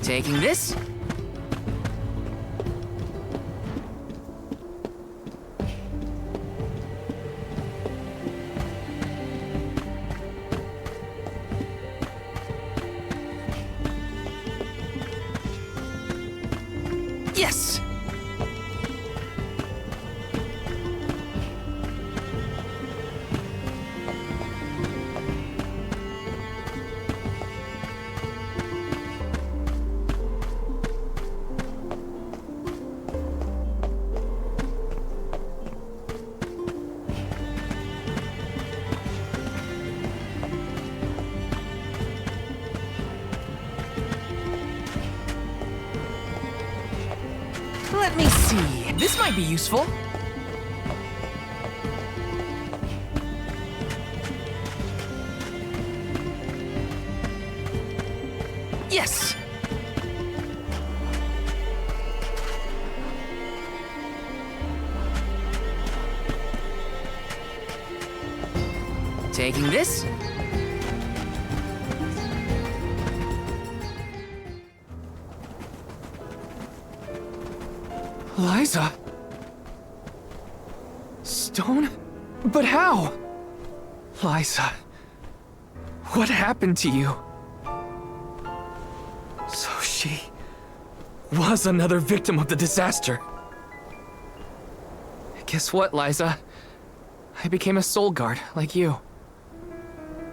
Taking this. Yes! Let me see. This might be useful. Yes! Taking this. Liza? Stone? But how? Liza, what happened to you? So she was another victim of the disaster. Guess what, Liza? I became a soul guard, like you.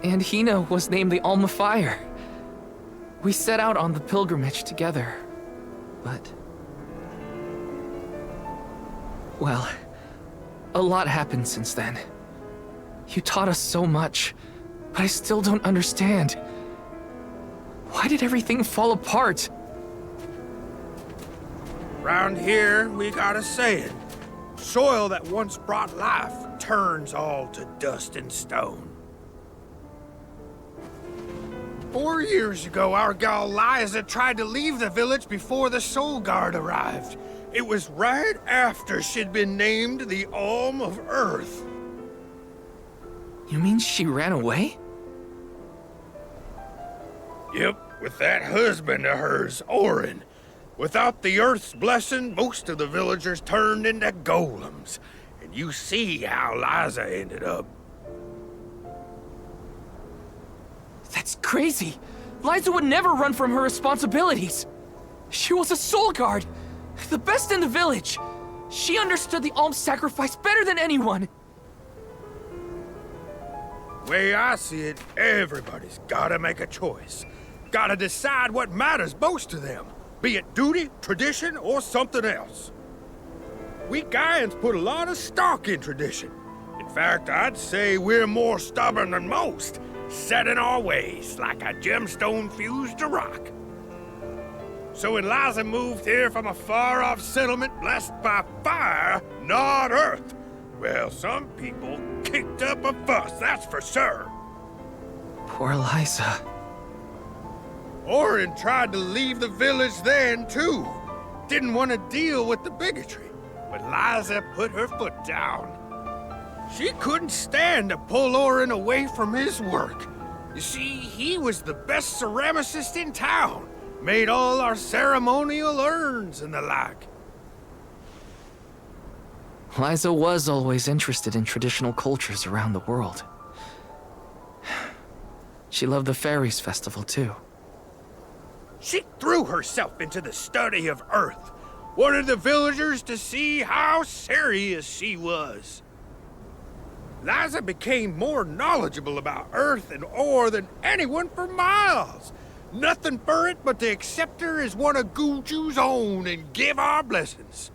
And Hina was named the Alma Fire. We set out on the pilgrimage together, but... well, a lot happened since then. You taught us so much, but I still don't understand. Why did everything fall apart? Round here, we got a saying. Soil that once brought life turns all to dust and stone. 4 years ago, our gal Liza tried to leave the village before the Soul Guard arrived. It was right after she'd been named the Alm of Earth. You mean she ran away? Yep, with that husband of hers, Orin. Without the Earth's blessing, most of the villagers turned into golems. And you see how Liza ended up. That's crazy. Liza would never run from her responsibilities. She was a soul guard, the best in the village. She understood the alms sacrifice better than anyone. Way I see it, everybody's gotta make a choice. Gotta decide what matters most to them, be it duty, tradition, or something else. We Gaians put a lot of stock in tradition. In fact, I'd say we're more stubborn than most, set in our ways like a gemstone fused to rock. So when Liza moved here from a far-off settlement blessed by fire, not earth, well, some people kicked up a fuss, that's for sure. Poor Liza. Orin tried to leave the village then, too. Didn't want to deal with the bigotry, but Liza put her foot down. She couldn't stand to pull Orin away from his work. You see, he was the best ceramicist in town. Made all our ceremonial urns and the like. Liza was always interested in traditional cultures around the world. She loved the Fairies Festival, too. She threw herself into the study of Earth. Wanted the villagers to see how serious she was. Liza became more knowledgeable about Earth and ore than anyone for miles. Nothing for it but to accept her as one of Guju's own and give our blessings.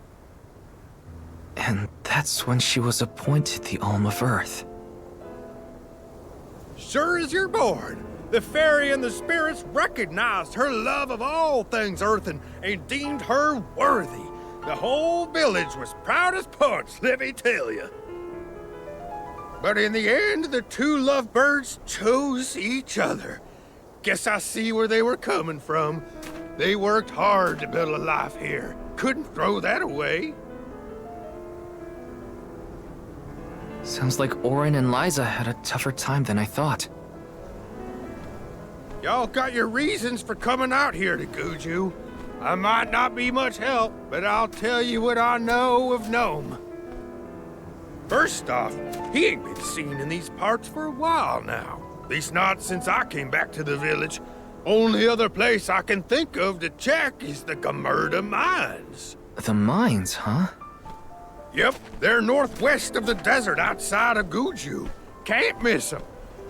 And that's when she was appointed the Alm of Earth. Sure as you're born, the fairy and the spirits recognized her love of all things earthen and deemed her worthy. The whole village was proud as punch, let me tell you. But in the end, the two lovebirds chose each other. Guess I see where they were coming from. They worked hard to build a life here. Couldn't throw that away. Sounds like Orin and Liza had a tougher time than I thought. Y'all got your reasons for coming out here to Guju. I might not be much help, but I'll tell you what I know of Gnome. First off, he ain't been seen in these parts for a while now. At least not since I came back to the village. Only other place I can think of to check is the Gamerda Mines. The mines, huh? Yep, they're northwest of the desert outside of Guju. Can't miss them.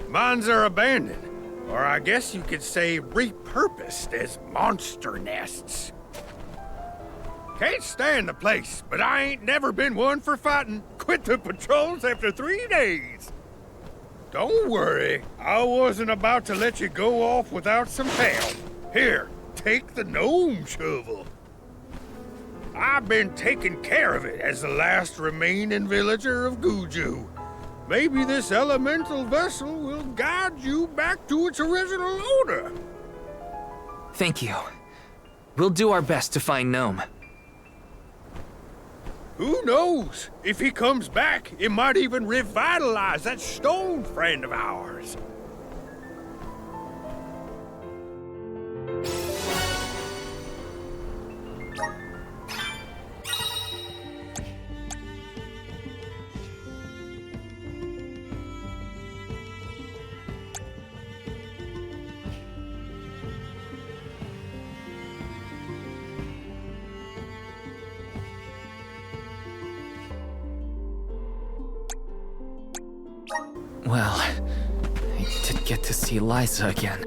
Mines are abandoned, or I guess you could say repurposed as monster nests. Can't stand the place, but I ain't never been one for fighting. Quit the patrols after 3 days. Don't worry, I wasn't about to let you go off without some help. Here, take the gnome shovel. I've been taking care of it as the last remaining villager of Guju. Maybe this elemental vessel will guide you back to its original owner. Thank you. We'll do our best to find Gnome. Who knows? If he comes back, it might even revitalize that stone friend of ours. Well, I did get to see Liza again.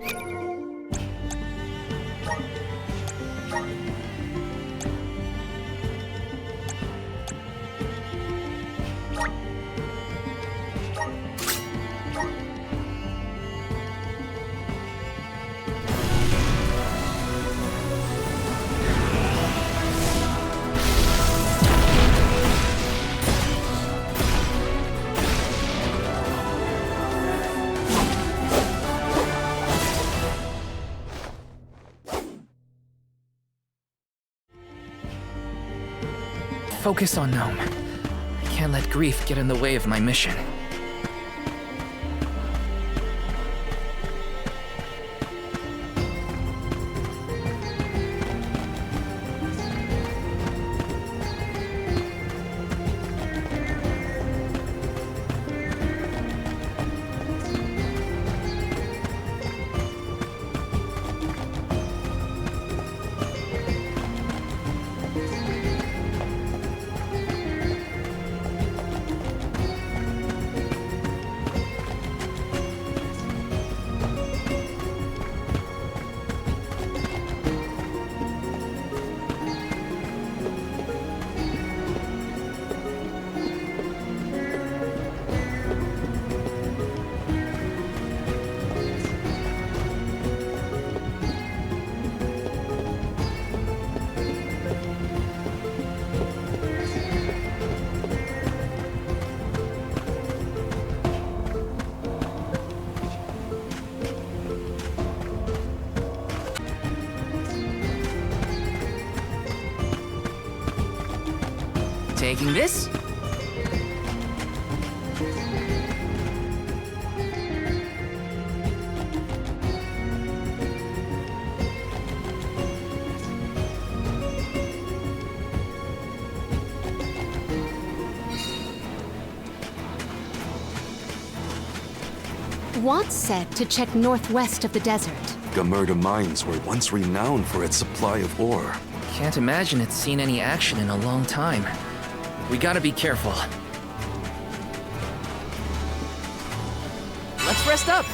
Focus on Gnome. I can't let grief get in the way of my mission. Taking this? Watt said to check northwest of the desert. Gamerda Mines were once renowned for its supply of ore. Can't imagine it's seen any action in a long time. We gotta be careful. Let's rest up!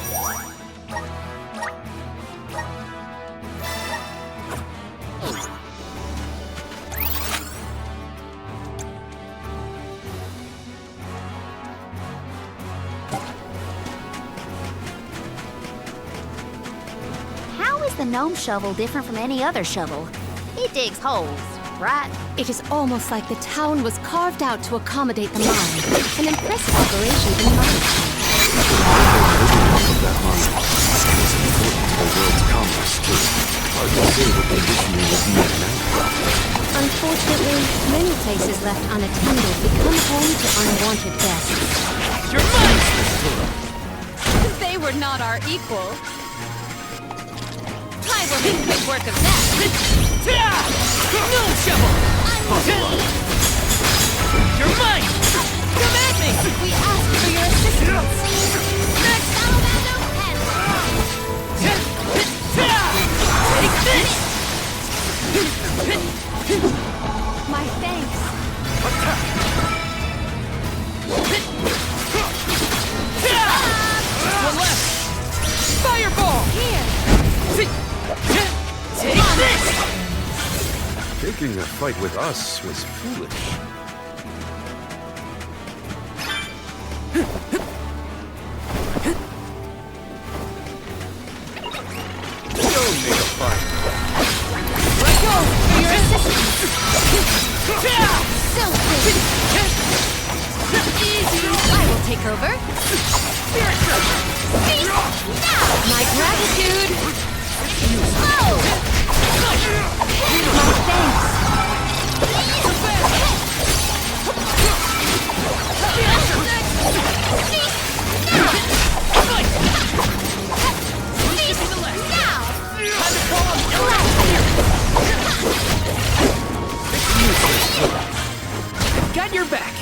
How is the gnome shovel different from any other shovel? It digs holes, right? It is almost like the town was carved out to accommodate the mine. An impressive operation in my opinion. Of that mine is important to the world's commerce, too. Hard to say what the additional will be now. Unfortunately, many places left unattended become home to unwanted guests. You're mine! They were not our equal. I will make quick work of that. No shovel! You're mine! Come at me! We ask for your assistance. Next! Salamander Take this! My thanks. One left! Fireball! Here. Take this! Taking a fight with us was foolish. Don't make a fight. Let go for your assistance. Selfie. Easy. I will take over. Feast now. My gratitude. Oh. My thanks. Got your back!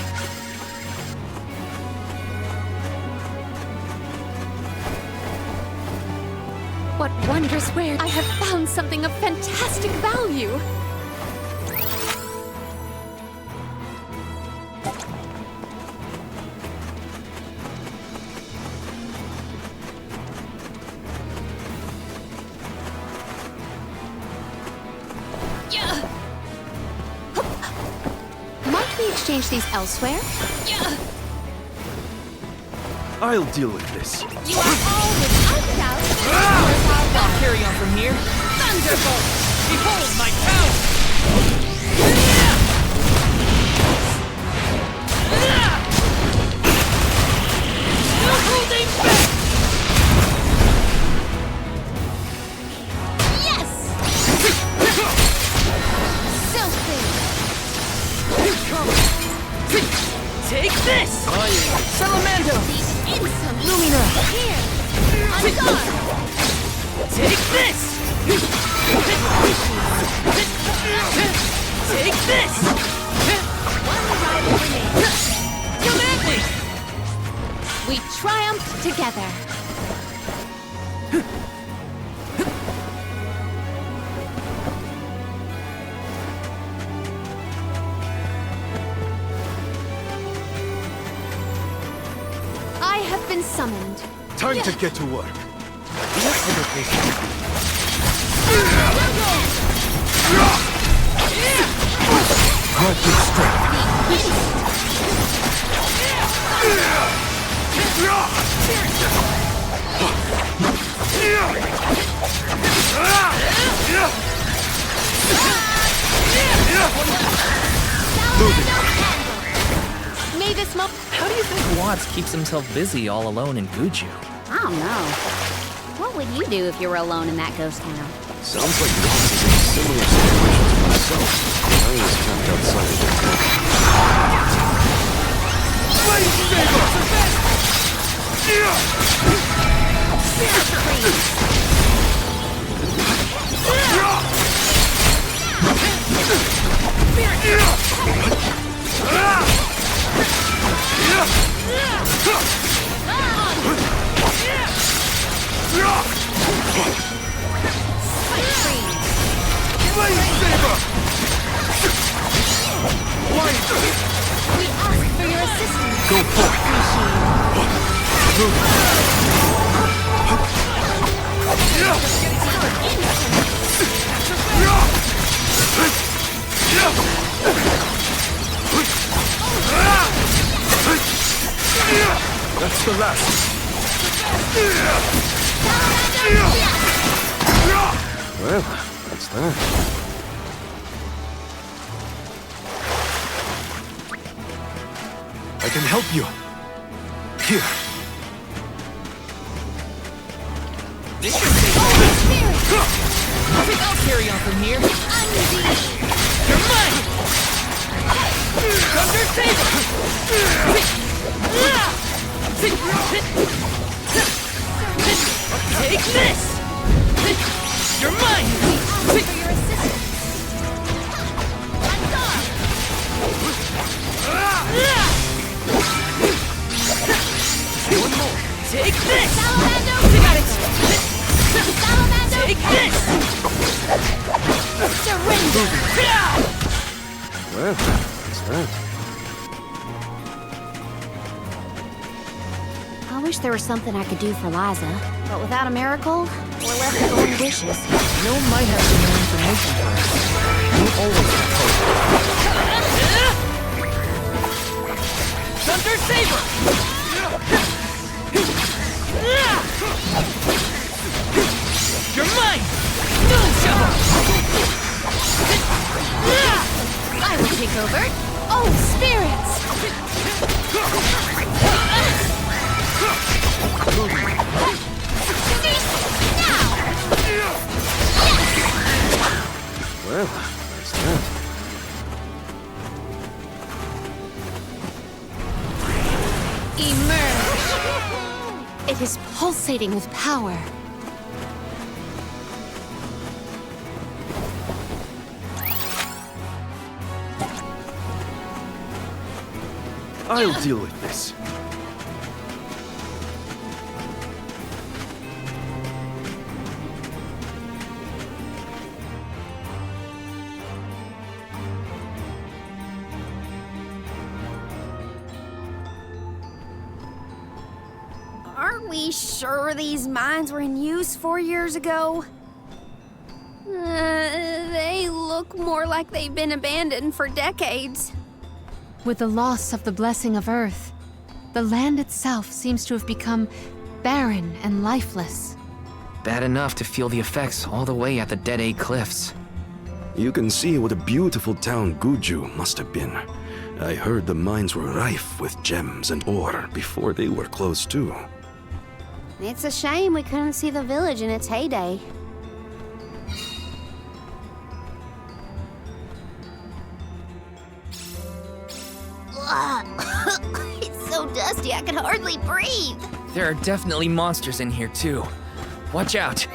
What wondrous wares! I have found something of fantastic value! Might we exchange these elsewhere? I'll deal with this. You are all without doubt. I'll carry on from here. Thunderbolt! Behold my power! No holding back! Yes! Selfie! Take this! Salamando! Instant! Lumina! Here! On guard! Take this! Take this! One rival remains. Come at me! We triumphed together. I have been summoned. Time to get to work. We have other places to be. Grudging strength. May this moment. How do you think Watts keeps himself busy all alone in Guju? I don't know. What would you do if you were alone in that ghost town? Sounds like Ross is in a similar situation to myself. I was kept outside of the town. We ask for your assistance. Go forth. That's the last. Well, that's that. I can help you. Here. This should take I think I'll carry on from here. You're mine! Thunder Saber! Take this! You're mine! For your assistance. One more. Take this! Salamander! Got it! Salamander! Take this! Surrender! Well, what's that? I wish there was something I could do for Liza, but without a miracle, we're left with only wishes. You might have some more information for us. You always have hope. Thunder Saber! You're mine! Moon Shovel! I will take over. Oh, spirits! Well, what's that? Emerge! It is pulsating with power. I'll deal with this. Aren't we sure these mines were in use 4 years ago? They look more like they've been abandoned for decades. With the loss of the blessing of Earth, the land itself seems to have become barren and lifeless. Bad enough to feel the effects all the way at the Dead Egg Cliffs. You can see what a beautiful town Guju must have been. I heard the mines were rife with gems and ore before they were closed too. It's a shame we couldn't see the village in its heyday. It's so dusty I can hardly breathe. There are definitely monsters in here too. Watch out!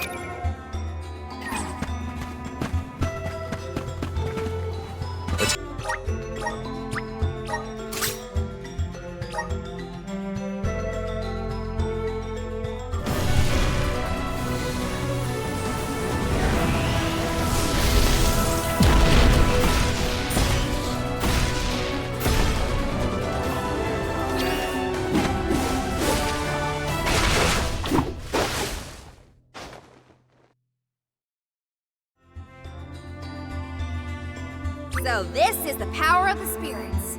So this is the power of the spirits.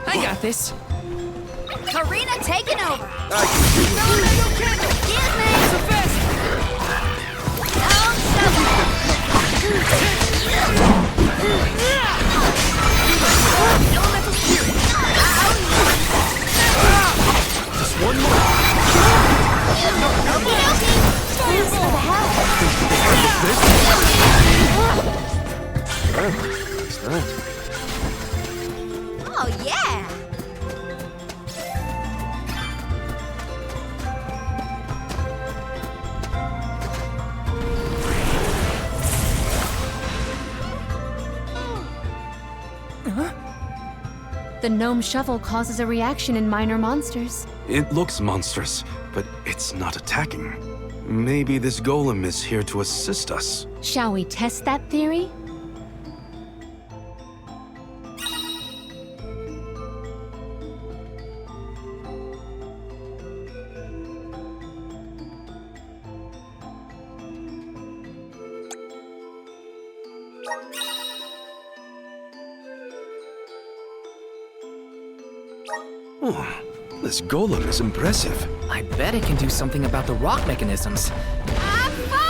I got this! Karina taking over. Excuse me! So fast! Elemental spirit. Just one more! Thanks for the help. Well, what's that? Oh yeah. The gnome shovel causes a reaction in minor monsters. It looks monstrous, but it's not attacking. Maybe this golem is here to assist us. Shall we test that theory? Oh, this golem is impressive. I bet it can do something about the rock mechanisms. I'm falling!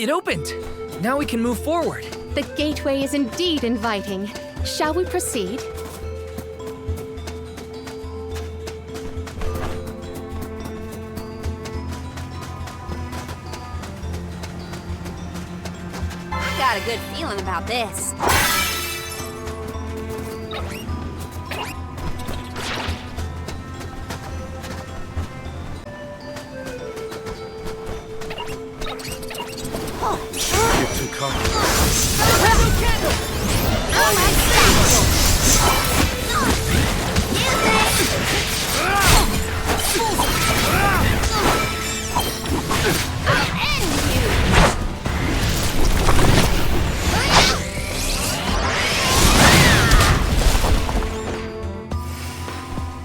It opened. Now we can move forward. The gateway is indeed inviting. Shall we proceed? I got a good feeling about this. Get too comfortable.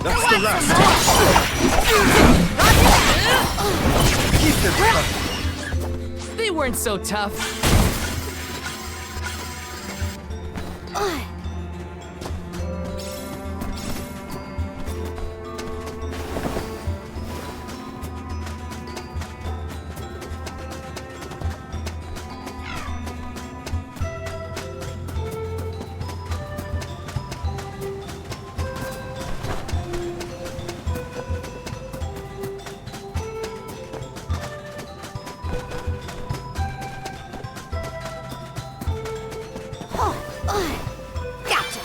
That's the last. Keep them coming. They weren't so tough. Gotcha.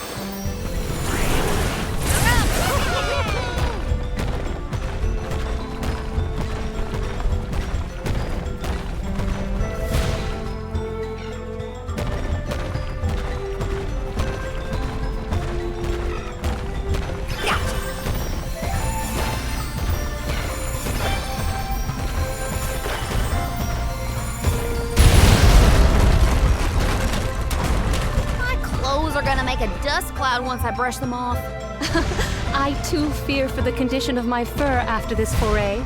My clothes are gonna make a dust cloud once I brush them off. I too fear for the condition of my fur after this foray.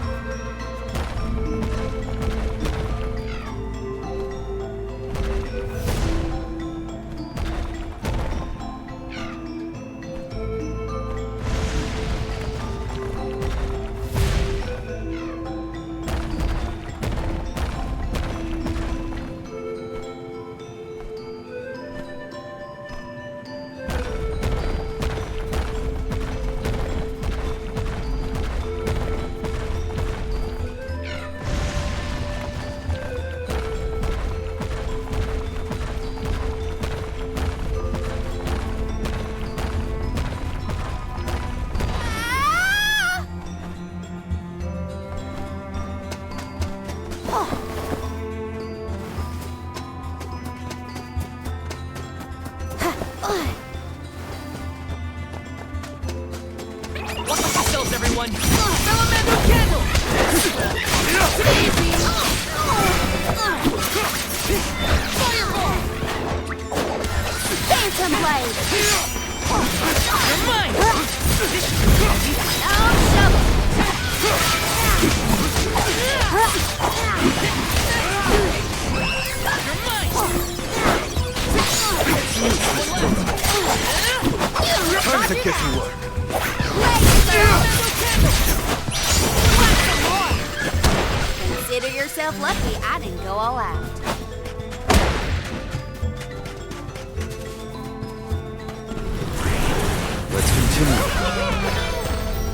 Walk with yourselves, everyone. Salamandro candle! Phantom blade. You're mine! Shovel. You're mine! Time to get to work. Consider yourself lucky I didn't go all out. Let's continue.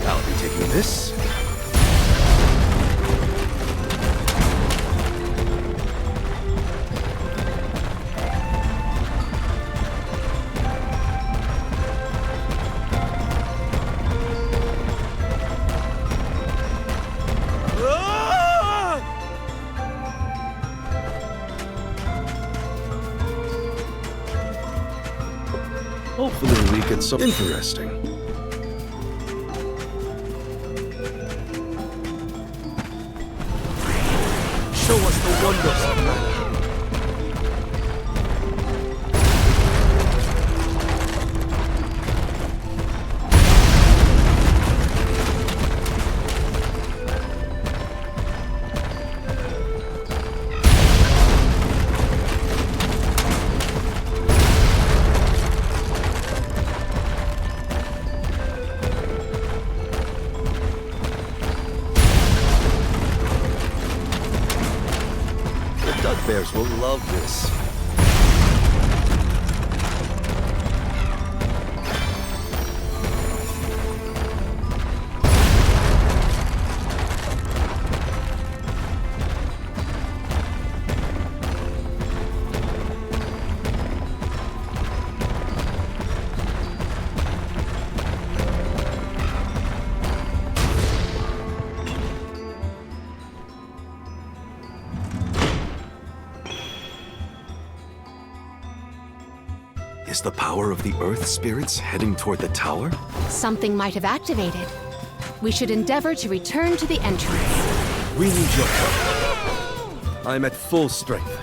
I'll be taking this. Hopefully we get some interesting. Show us the wonders of man. bears will love this. Is the power of the Earth spirits heading toward the tower? Something might have activated. We should endeavor to return to the entrance. We need your help. I'm at full strength.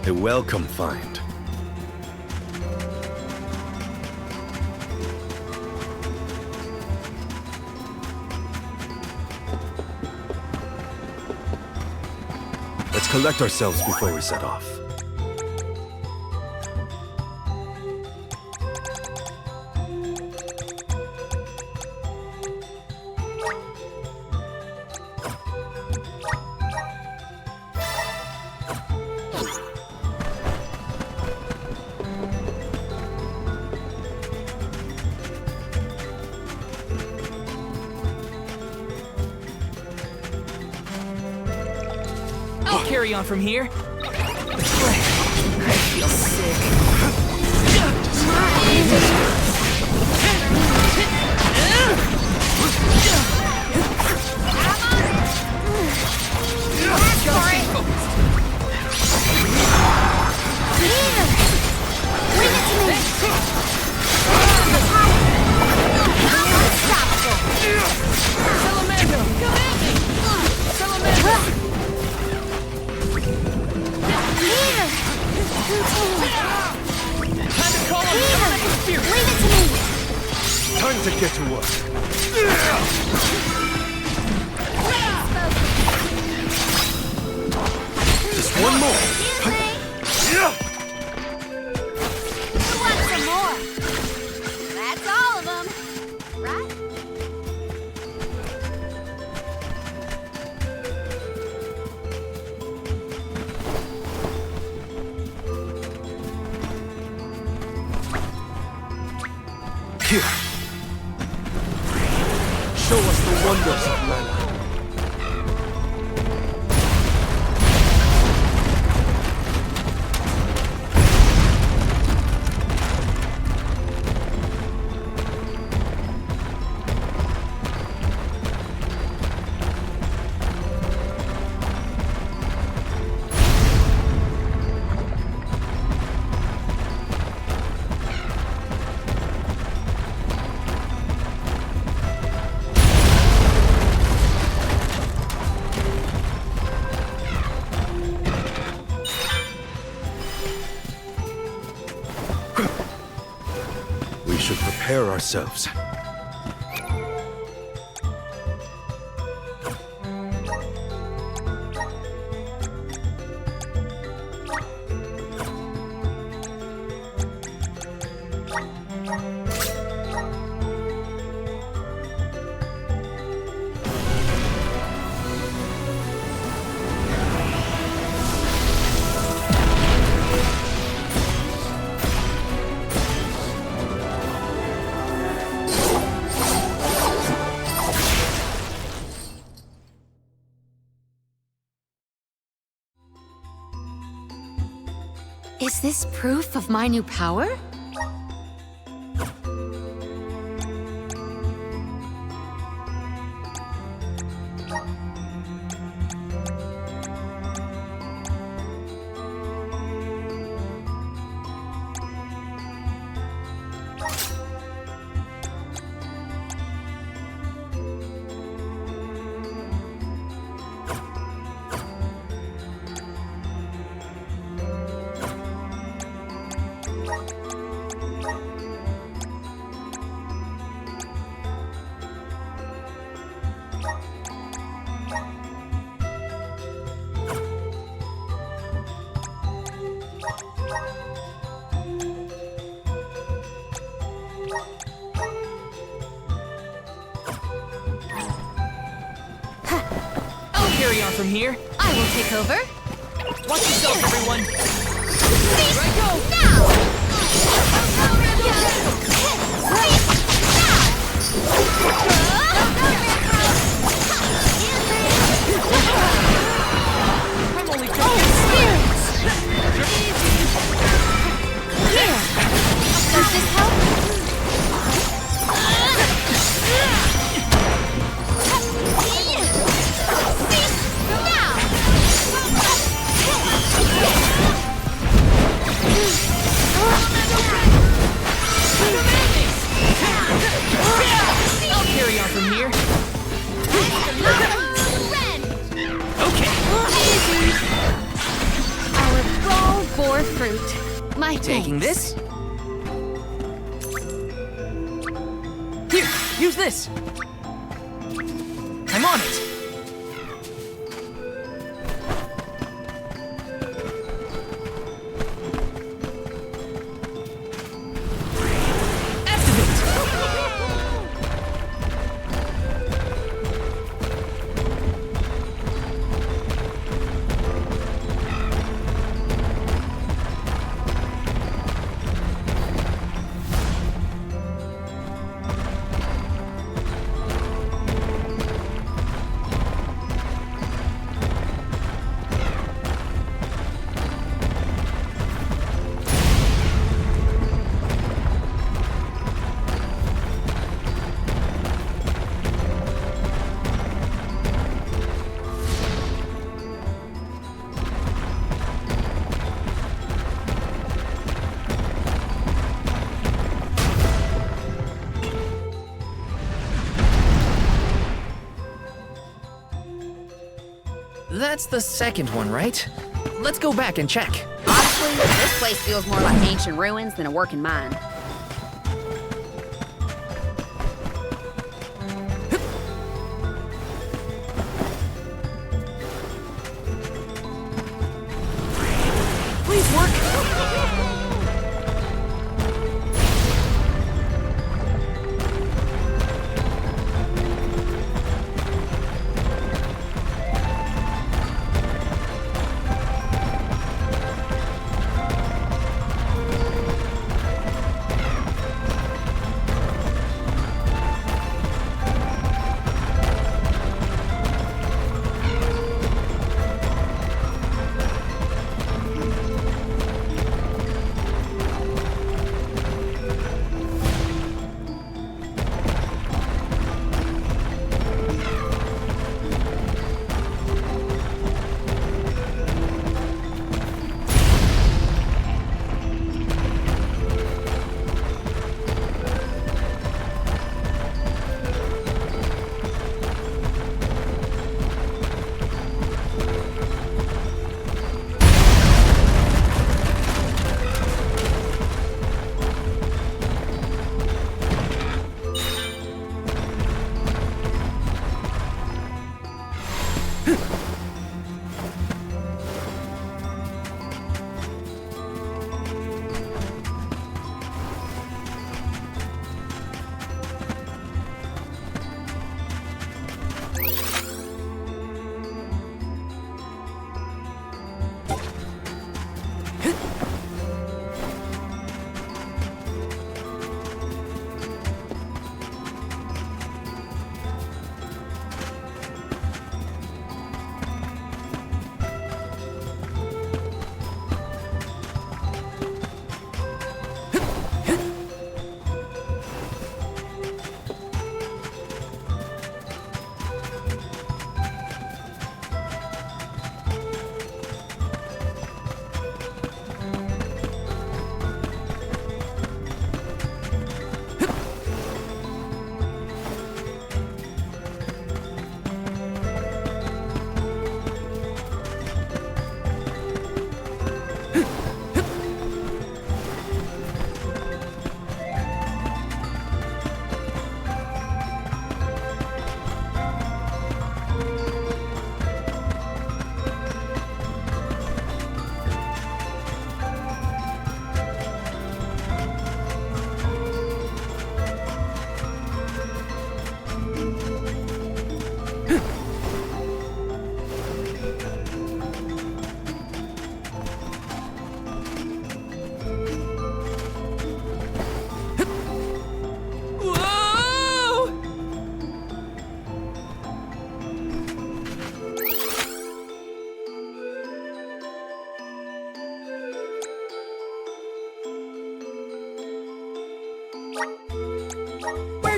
A welcome find. Let's collect ourselves before we set off. I'll carry on from here. I feel sick. Gotta stay focused. Salamando, come at me! Salamando! Time to call on the elemental spirit! Leave it to me! Time to get to work. Just one more. Who wants some more? That's all of them, right? Here. Show us the wonders of mana. prepare ourselves. Is this proof of my new power? Carry on from here. I will take over. Watch yourself, everyone. Here I go. I'm only joking. Here! Does this help? I'll carry on from here. Okay. Our goal bore fruit. My Taking thanks. this. Here, use this. I'm on it. That's the second one, right? Let's go back and check. Honestly, this place feels more like ancient ruins than a working mine. Please work.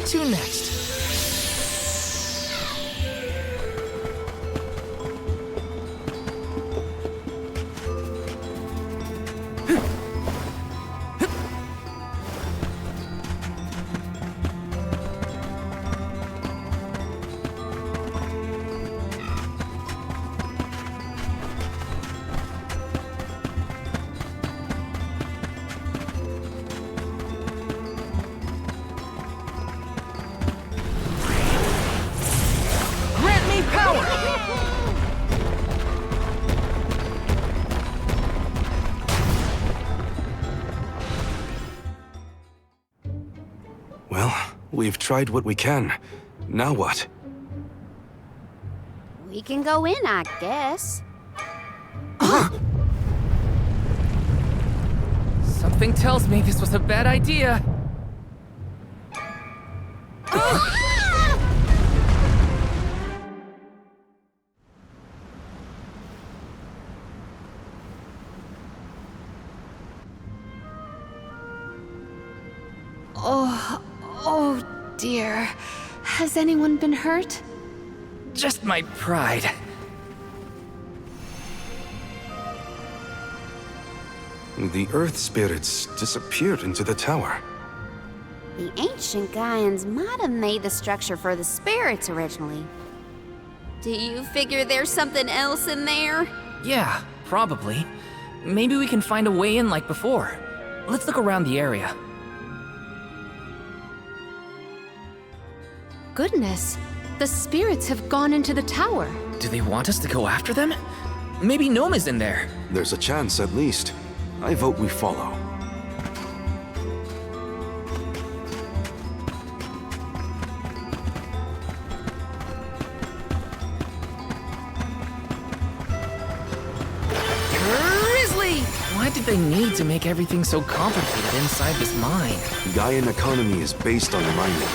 to next? Grant me power! Well, we've tried what we can. Now what? We can go in, I guess. Something tells me this was a bad idea. Oh dear. Has anyone been hurt? Just my pride. The Earth spirits disappeared into the tower. The ancient Gaians might have made the structure for the spirits originally. Do you figure there's something else in there? Yeah, probably. Maybe we can find a way in like before. Let's look around the area. Goodness, the spirits have gone into the tower. Do they want us to go after them? Maybe Gnome is in there. There's a chance, at least. I vote we follow. Grizzly! Why did they need to make everything so complicated inside this mine? Gaian economy is based on mining.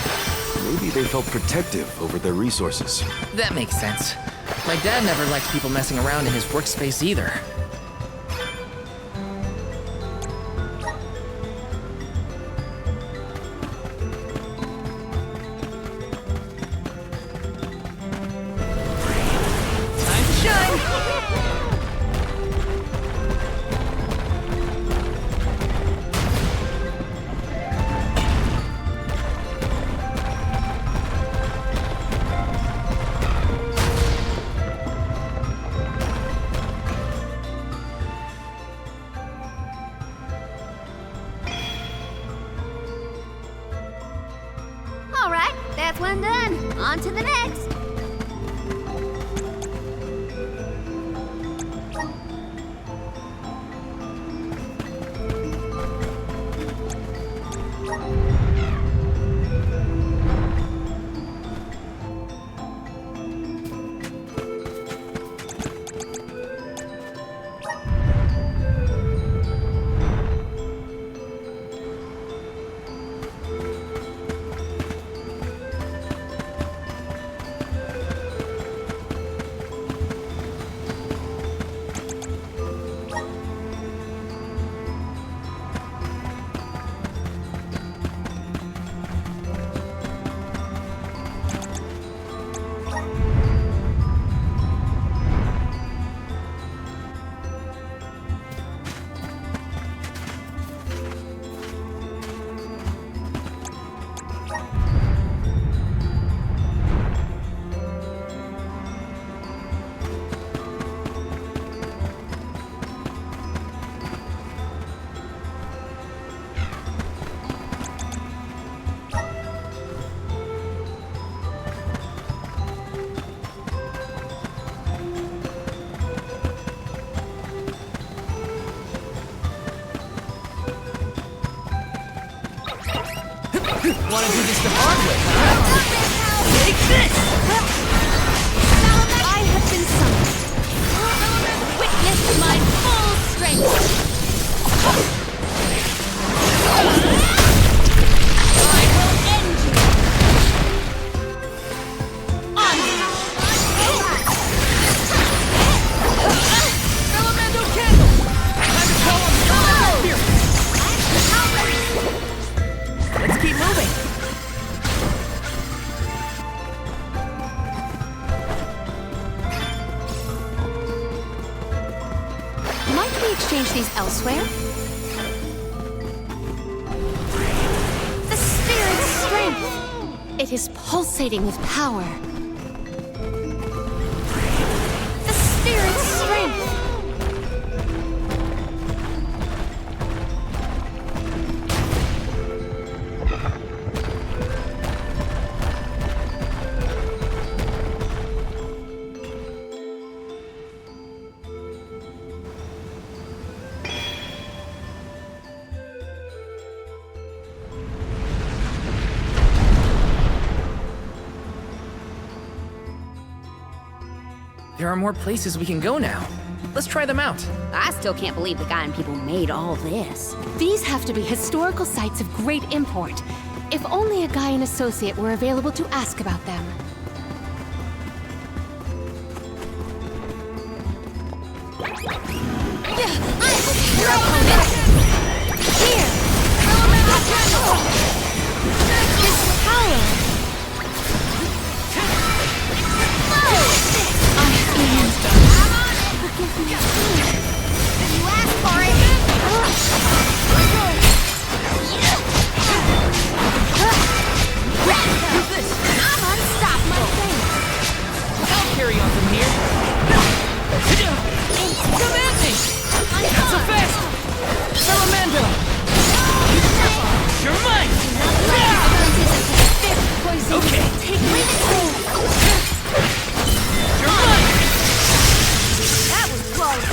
Maybe they felt protective over their resources. That makes sense. My dad never liked people messing around in his workspace either. Time to shine! All right, that's one done. On to the next. Wanna do this the hard way, huh? Take this! I have been summoned. Witness my full strength. I will end you. Elemental candle! Time to call on the elemental spirit! Let's keep moving! Might we exchange these elsewhere? The spirit's strength! It is pulsating with power. The spirit's strength! There are more places we can go now. Let's try them out. I still can't believe the Gaian people made all this. These have to be historical sites of great import. If only a Gaian associate were available to ask about them. Your opponent! Here! This power! You asked for it! I'm unstoppable! I'll carry on from here. Come at me! Not so fast! Salamando! You're mine! Okay. You're mine! That was close!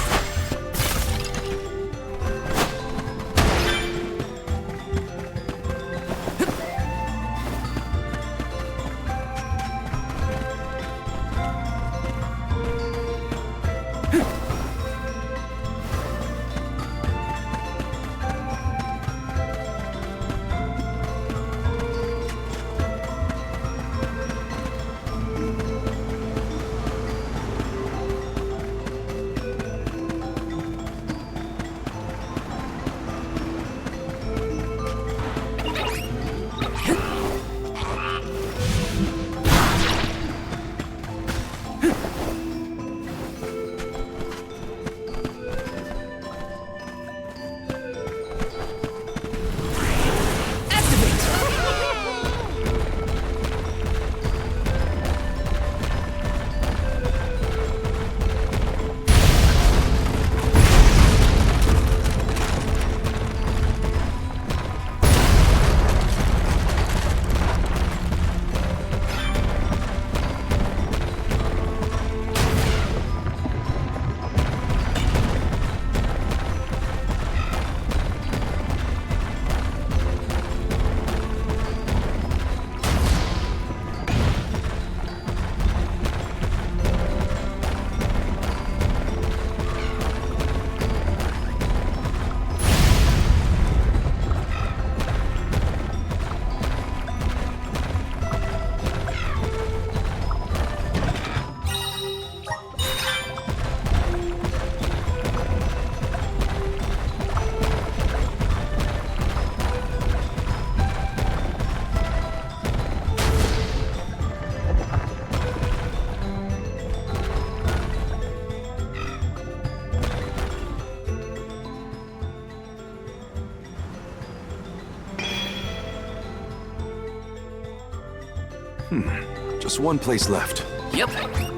Just one place left. Yep.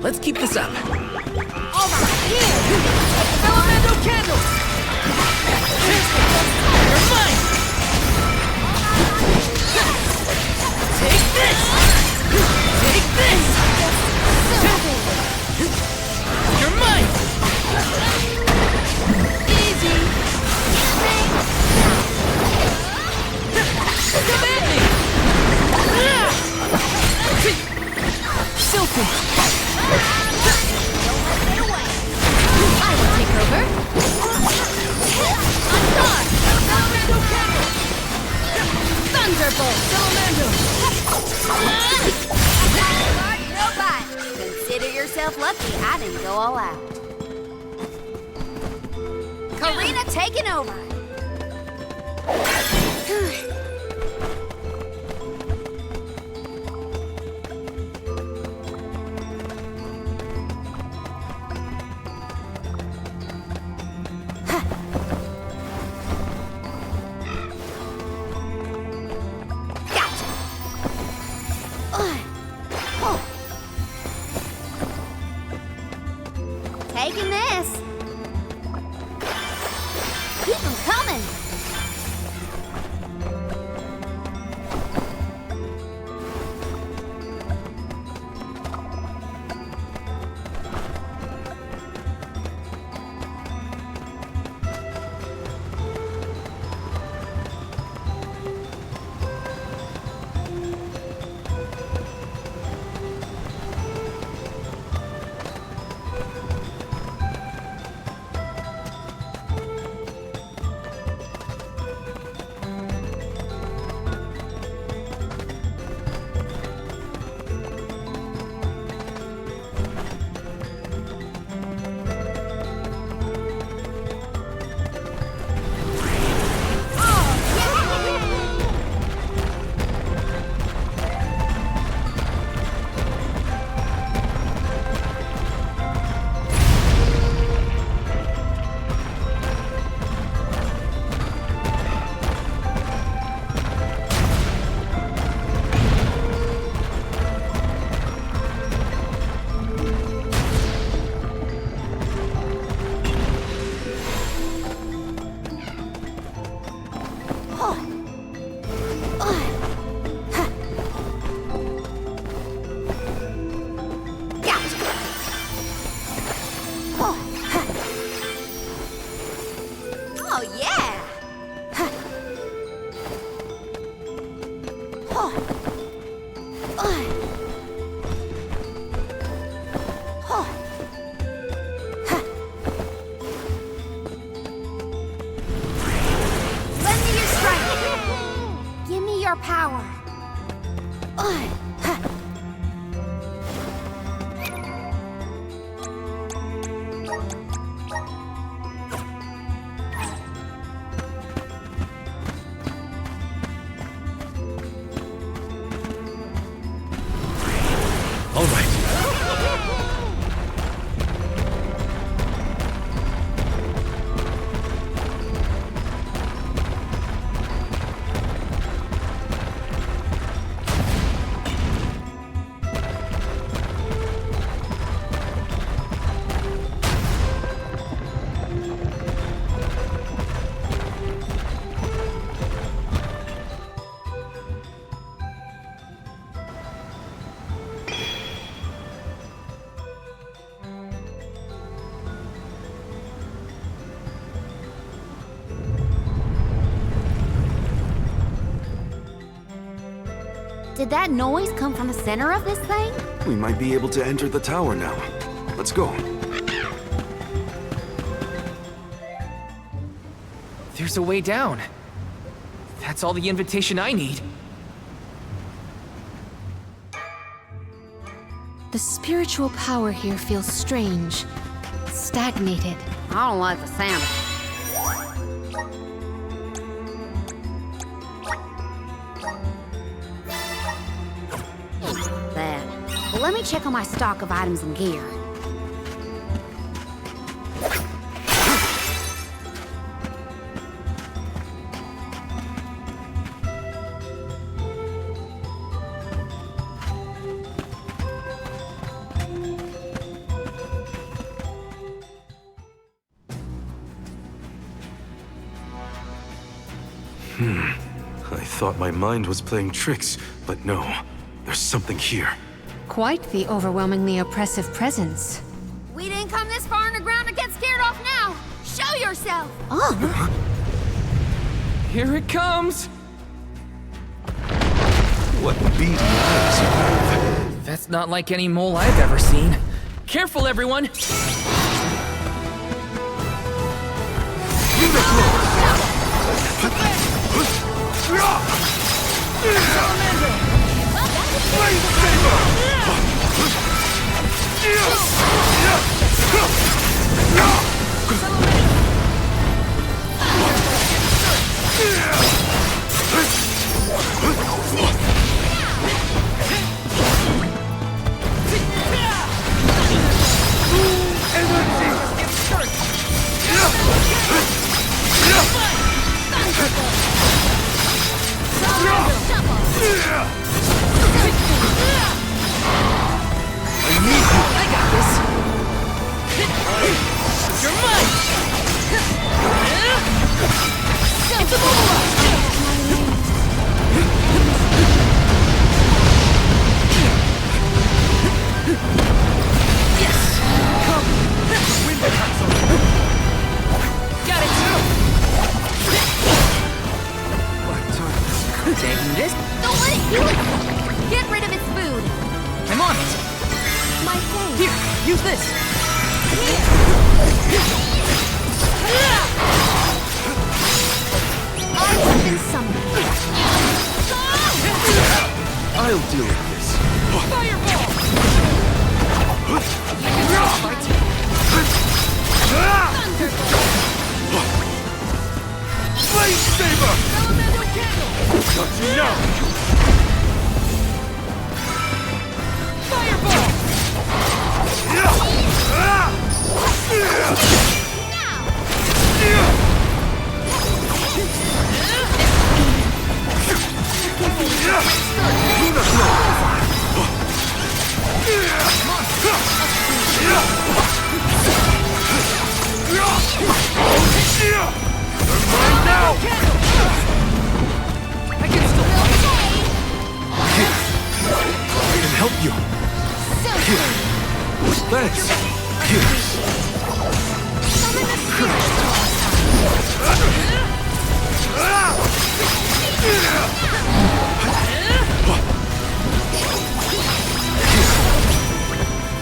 Let's keep this up. Alright, here! Salamando candles! You're mine! Take this! Take this! You're mine! Easy! Come at me! Silky! I will take over. Thunderbolt! Salamando! No but. Consider yourself lucky I didn't go all out. Karina taking over. taking this. Keep them coming. Oh, yeah! Lend me your strength. Give me your power. All right. Did that noise come from the center of this thing? We might be able to enter the tower now. Let's go. There's a way down. That's all the invitation I need. The spiritual power here feels strange, stagnated. I don't like the sound of it. Well, let me check on my stock of items and gear. I thought my mind was playing tricks, but no. There's something here. Quite the overwhelmingly oppressive presence. We didn't come this far underground to get scared off now. Show yourself. Oh, Here it comes! What beady eyes you have. That's not like any mole I've ever seen. Careful, everyone! I got this! I have been summoned. I'll deal with this. Fireball! Blade Saber! Elemental candle! Don't you know? Fireball! Now! I can still fight. I can help you. Here. Thanks. Here.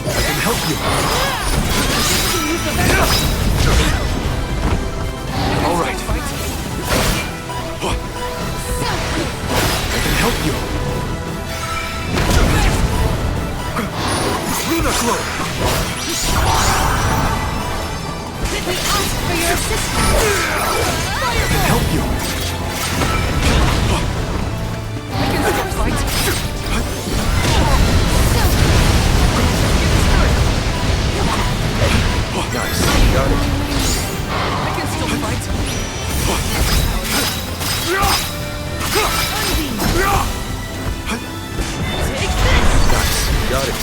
I can help you. All right. I can help you. Luna Glow. We ask for your assistance. I can help you. I can still fight. Nice. Got it. I can still fight. Take this! Nice. Got it.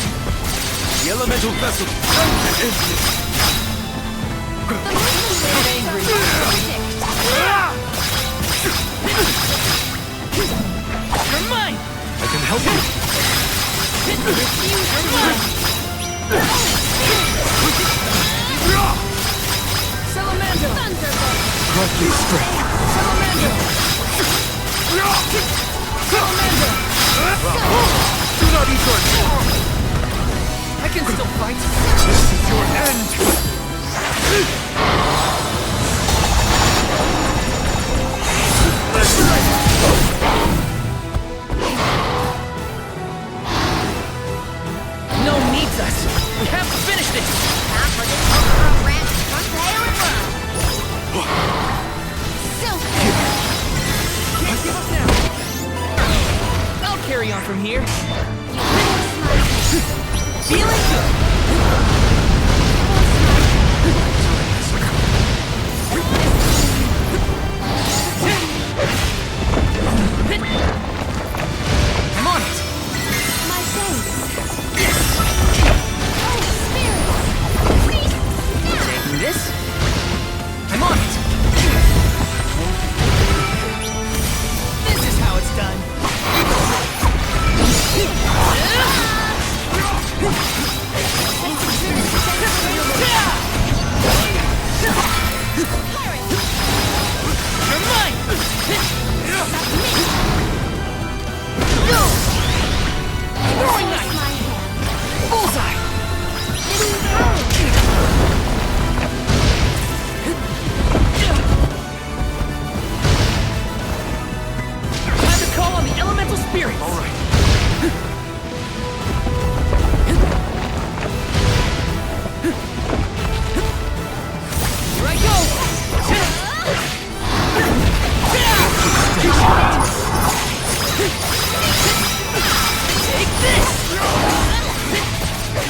The elemental vessel. Angry. You're mine! I can help you. You're mine! Salamander! Grant me strength. Salamander! Salamander! Do not eat your... I can still fight. This is your end. No needs us. We have to finish this. Time for this Walktrough ranch to come tail and run. Can't give up now. I'll carry on from here. Feeling good. I'm on it. My thanks. Taking this. I'm on it. This is how it's done. You're mine! Throwing knife! Bullseye! Time to call on the elemental spirits! All right. Here I go! Take this!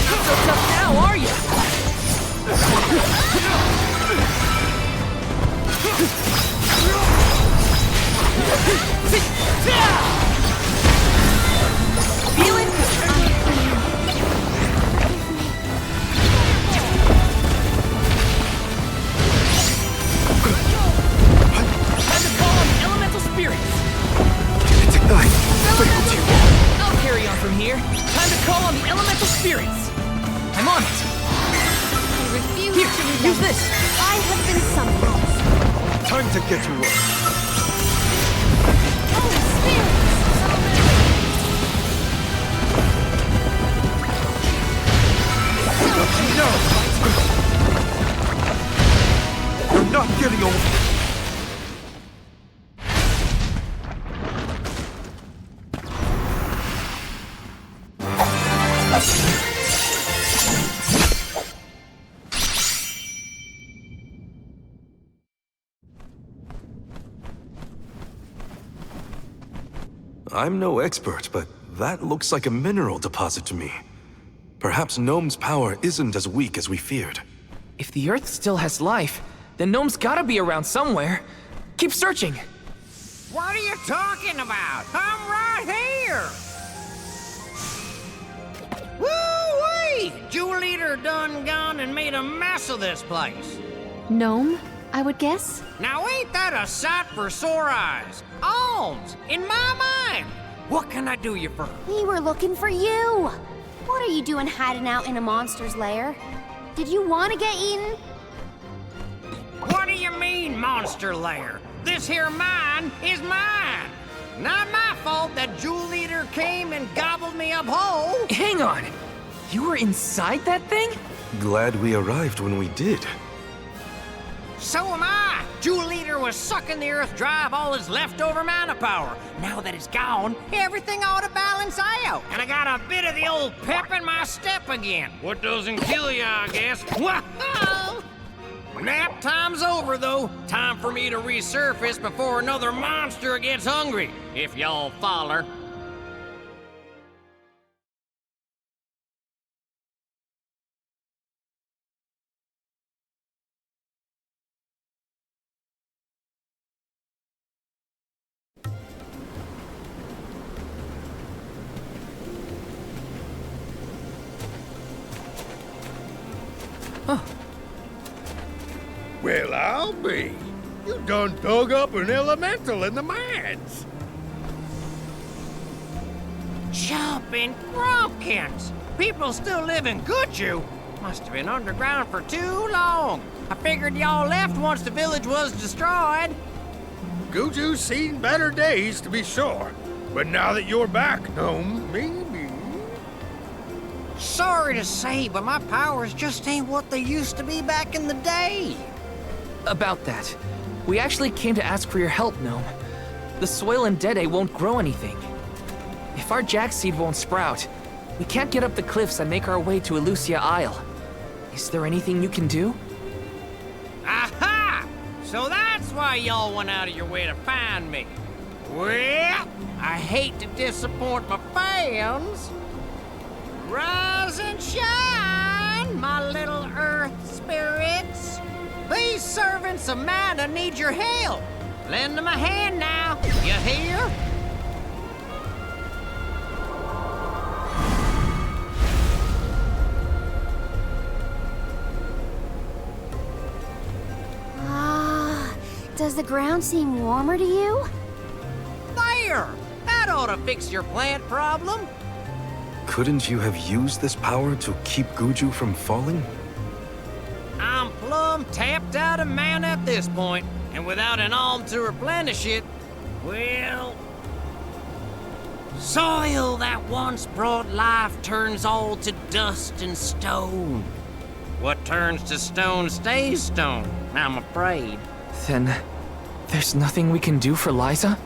Not so tough now, are you? Feeling time to call on the elemental spirits! Kinetic knife. Failed you. I'll carry on from here. Time to call on the elemental spirits! I'm on it! I refuse Here, to use relent. this! I have been summoned. Time to get to work. Oh, spirits! Don't you know? I'm getting old. I'm no expert, but that looks like a mineral deposit to me. Perhaps Gnome's power isn't as weak as we feared. If the Earth still has life, then Gnome's gotta be around somewhere. Keep searching. What are you talking about? I'm right here! Woo-wee! Jewel Eater done gone and made a mess of this place. Gnome, I would guess? Now ain't that a sight for sore eyes? Alms, in my mind! What can I do you for? We were looking for you. What are you doing hiding out in a monster's lair? Did you want to get eaten? What do you mean, monster lair? This here mine is mine. Not my fault that Jewel Eater came and gobbled me up whole. Hang on. You were inside that thing? Glad we arrived when we did. So am I. Jewel Eater was sucking the earth dry of all his leftover mana power. Now that it's gone, everything ought to balance out. And I got a bit of the old pep in my step again. What doesn't kill you, I guess. Wow! Nap time's over, though. Time for me to resurface before another monster gets hungry, if y'all follow. Well, I'll be. You done dug up an elemental in the mines. Jumping Grumpkins! People still live in Guju. Must have been underground for too long. I figured y'all left once the village was destroyed. Guju's seen better days, to be sure. But now that you're back, Gnome, maybe... Sorry to say, but my powers just ain't what they used to be back in the day. About that. We actually came to ask for your help, Gnome. The soil in Dede won't grow anything. If our jack seed won't sprout, we can't get up the cliffs and make our way to Elusia Isle. Is there anything you can do? Aha! So that's why y'all went out of your way to find me. Well, I hate to disappoint my fans. Rise and shine, my little earth spirits. These servants of mana need your help. Lend them a hand now, you hear? Does the ground seem warmer to you? There! That ought to fix your plant problem. Couldn't you have used this power to keep Guju from falling? I'm plumb tapped out of mana at this point, and without an alm to replenish it, well... Soil that once brought life turns all to dust and stone. What turns to stone stays stone, I'm afraid. Then, there's nothing we can do for Liza?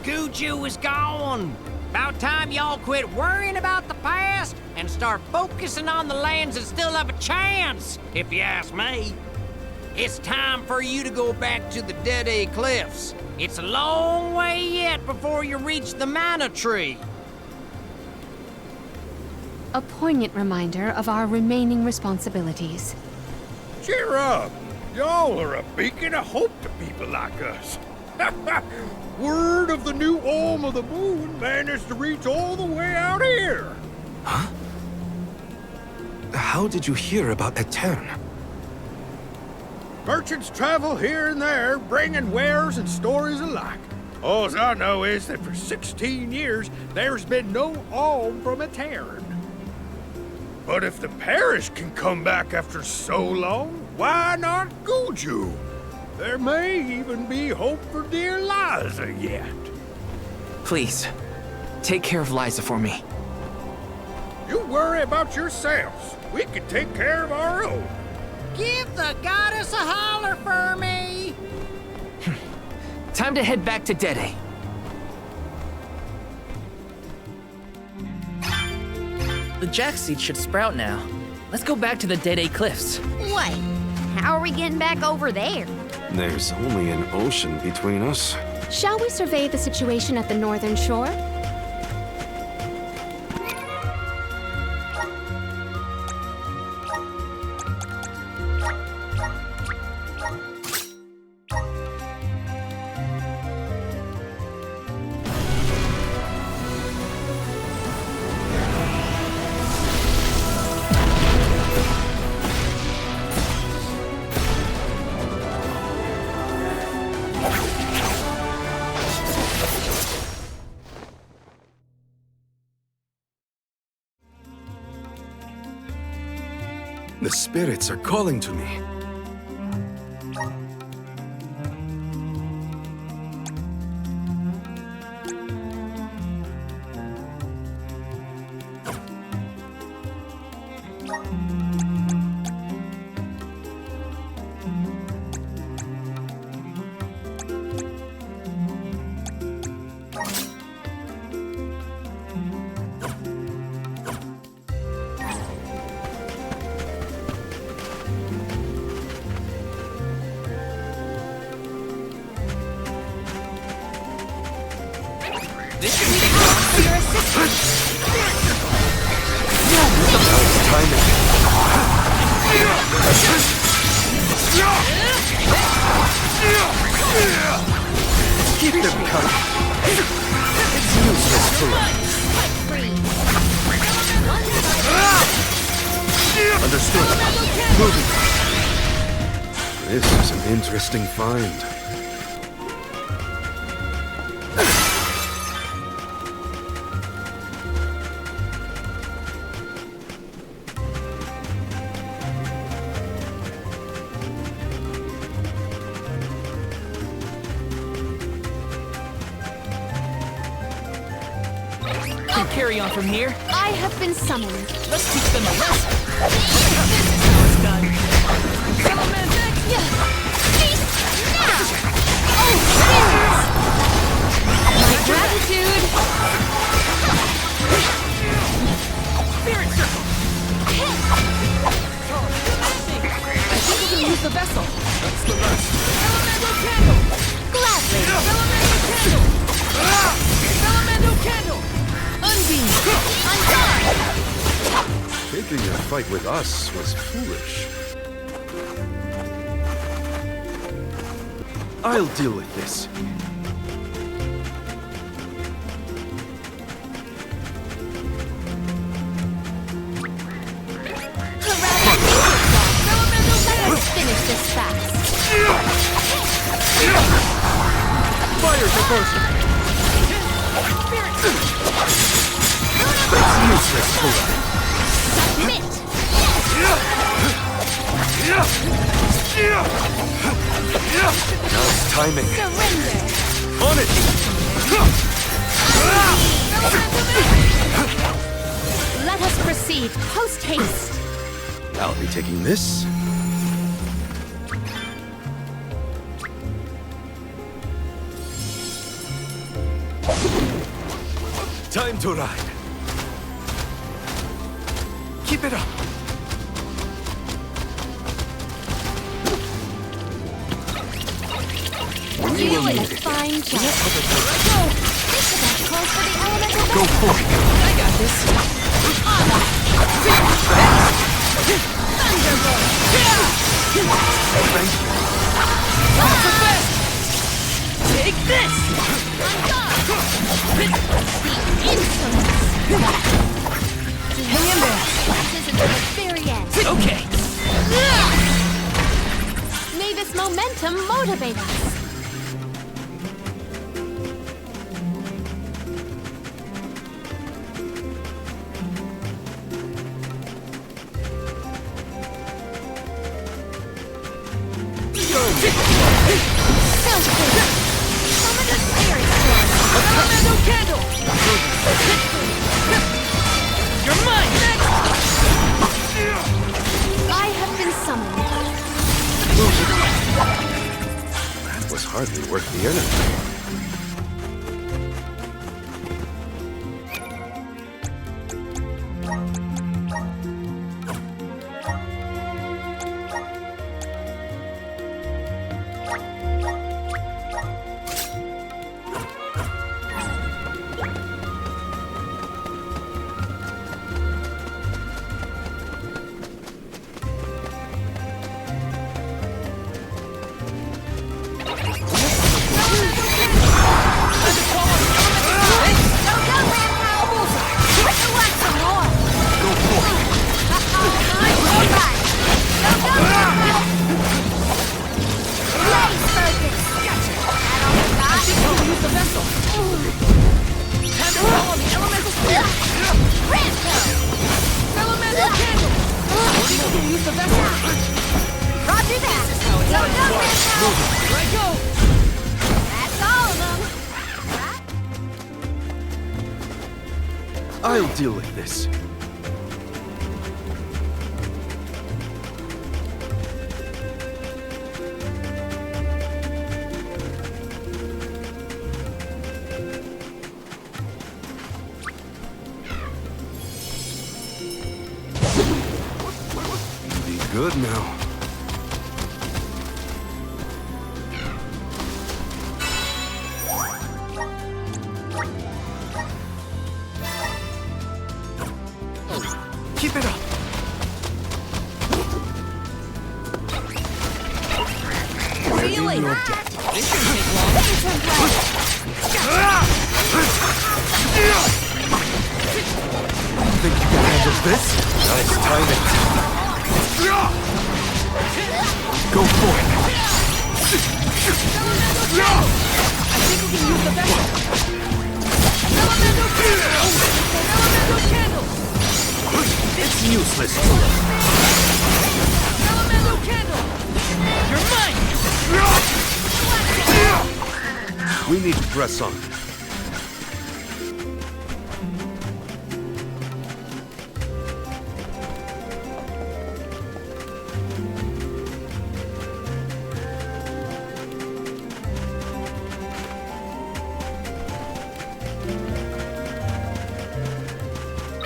Guju is gone. About time y'all quit worrying about the past and start focusing on the lands that still have a chance, if you ask me. It's time for you to go back to the Dede Cliffs. It's a long way yet before you reach the mana tree. A poignant reminder of our remaining responsibilities. Cheer up. Y'all are a beacon of hope to people like us. Word of the new Alm of the Moon managed to reach all the way out here. Huh? How did you hear about Etern? Merchants travel here and there, bringing wares and stories alike. All I know is that for 16 years, there's been no alm from Etern. But if the parish can come back after so long, why not Guju? There may even be hope for dear Liza yet. Please, take care of Liza for me. You worry about yourselves. We can take care of our own. Give the goddess a holler for me. Time to head back to Dede. The jack seed should sprout now. Let's go back to the Dede Cliffs. Wait, how are we getting back over there? There's only an ocean between us. Shall we survey the situation at the northern shore? The spirits are calling to me. This shouldn't take long. For your assistance! Now's timing. Keep them coming. It's useless to run. Understood. Moving. This is an interesting find. Can carry on from here. I have been summoned. Let's teach them a lesson. This is how it's done. Salamander! Gratitude! Spirit circle! I think we can use the vessel. That's the rest. Salamander candle! Gladly! Salamander candle! Salamander candle! Unbeam! On guard! Taking a fight with us was foolish. I'll deal with this. Let us finish this fast. Fire diversion! It's useless to run. Submit! Now's timing. Surrender! On it! Let us proceed post haste. I'll be taking this. Time to ride. Keep it up. We will Doing a need it. fine job. Go! Think about calls for the elemental Go for it. I got this. Thunderbolt! Thank you. Not so fast! Take this! Insolence! Hang in there. This isn't the very end. Okay. May this momentum motivate us. Elemental candle! You're mine! I have been summoned. hardly worth the energy. I'll deal with this. Be good now. Keep it up. Really? This shouldn't take long. Think you can handle this? Nice timing. Go for it. I think we can use the vessel. Elemental candle! It's useless. Elemental candle! You're mine! We need to press on.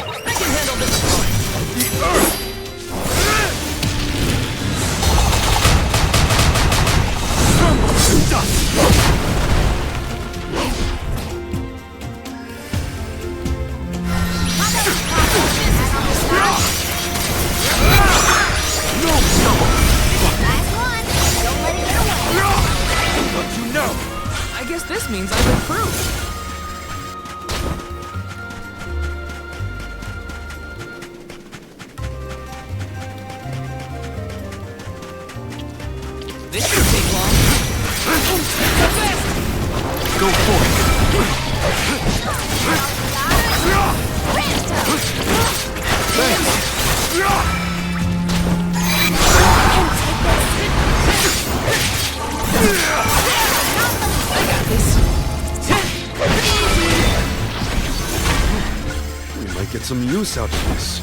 I can handle this one. The earth! Crumble to dust! No trouble! Last one. Don't let it get away. Don't you know? I guess this means I've improved. This should take long. Go for it! Thanks! I got this. We might get some use out of this.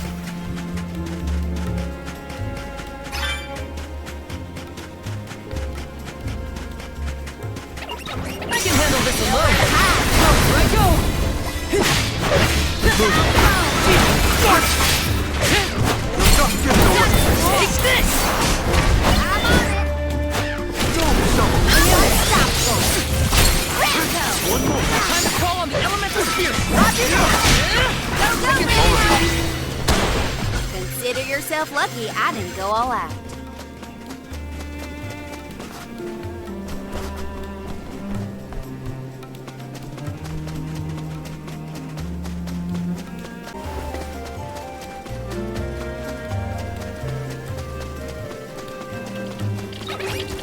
I can handle this alone. Here I go. Take this. One more. Time to call on the elemental spirit. Consider yourself lucky I didn't go all out.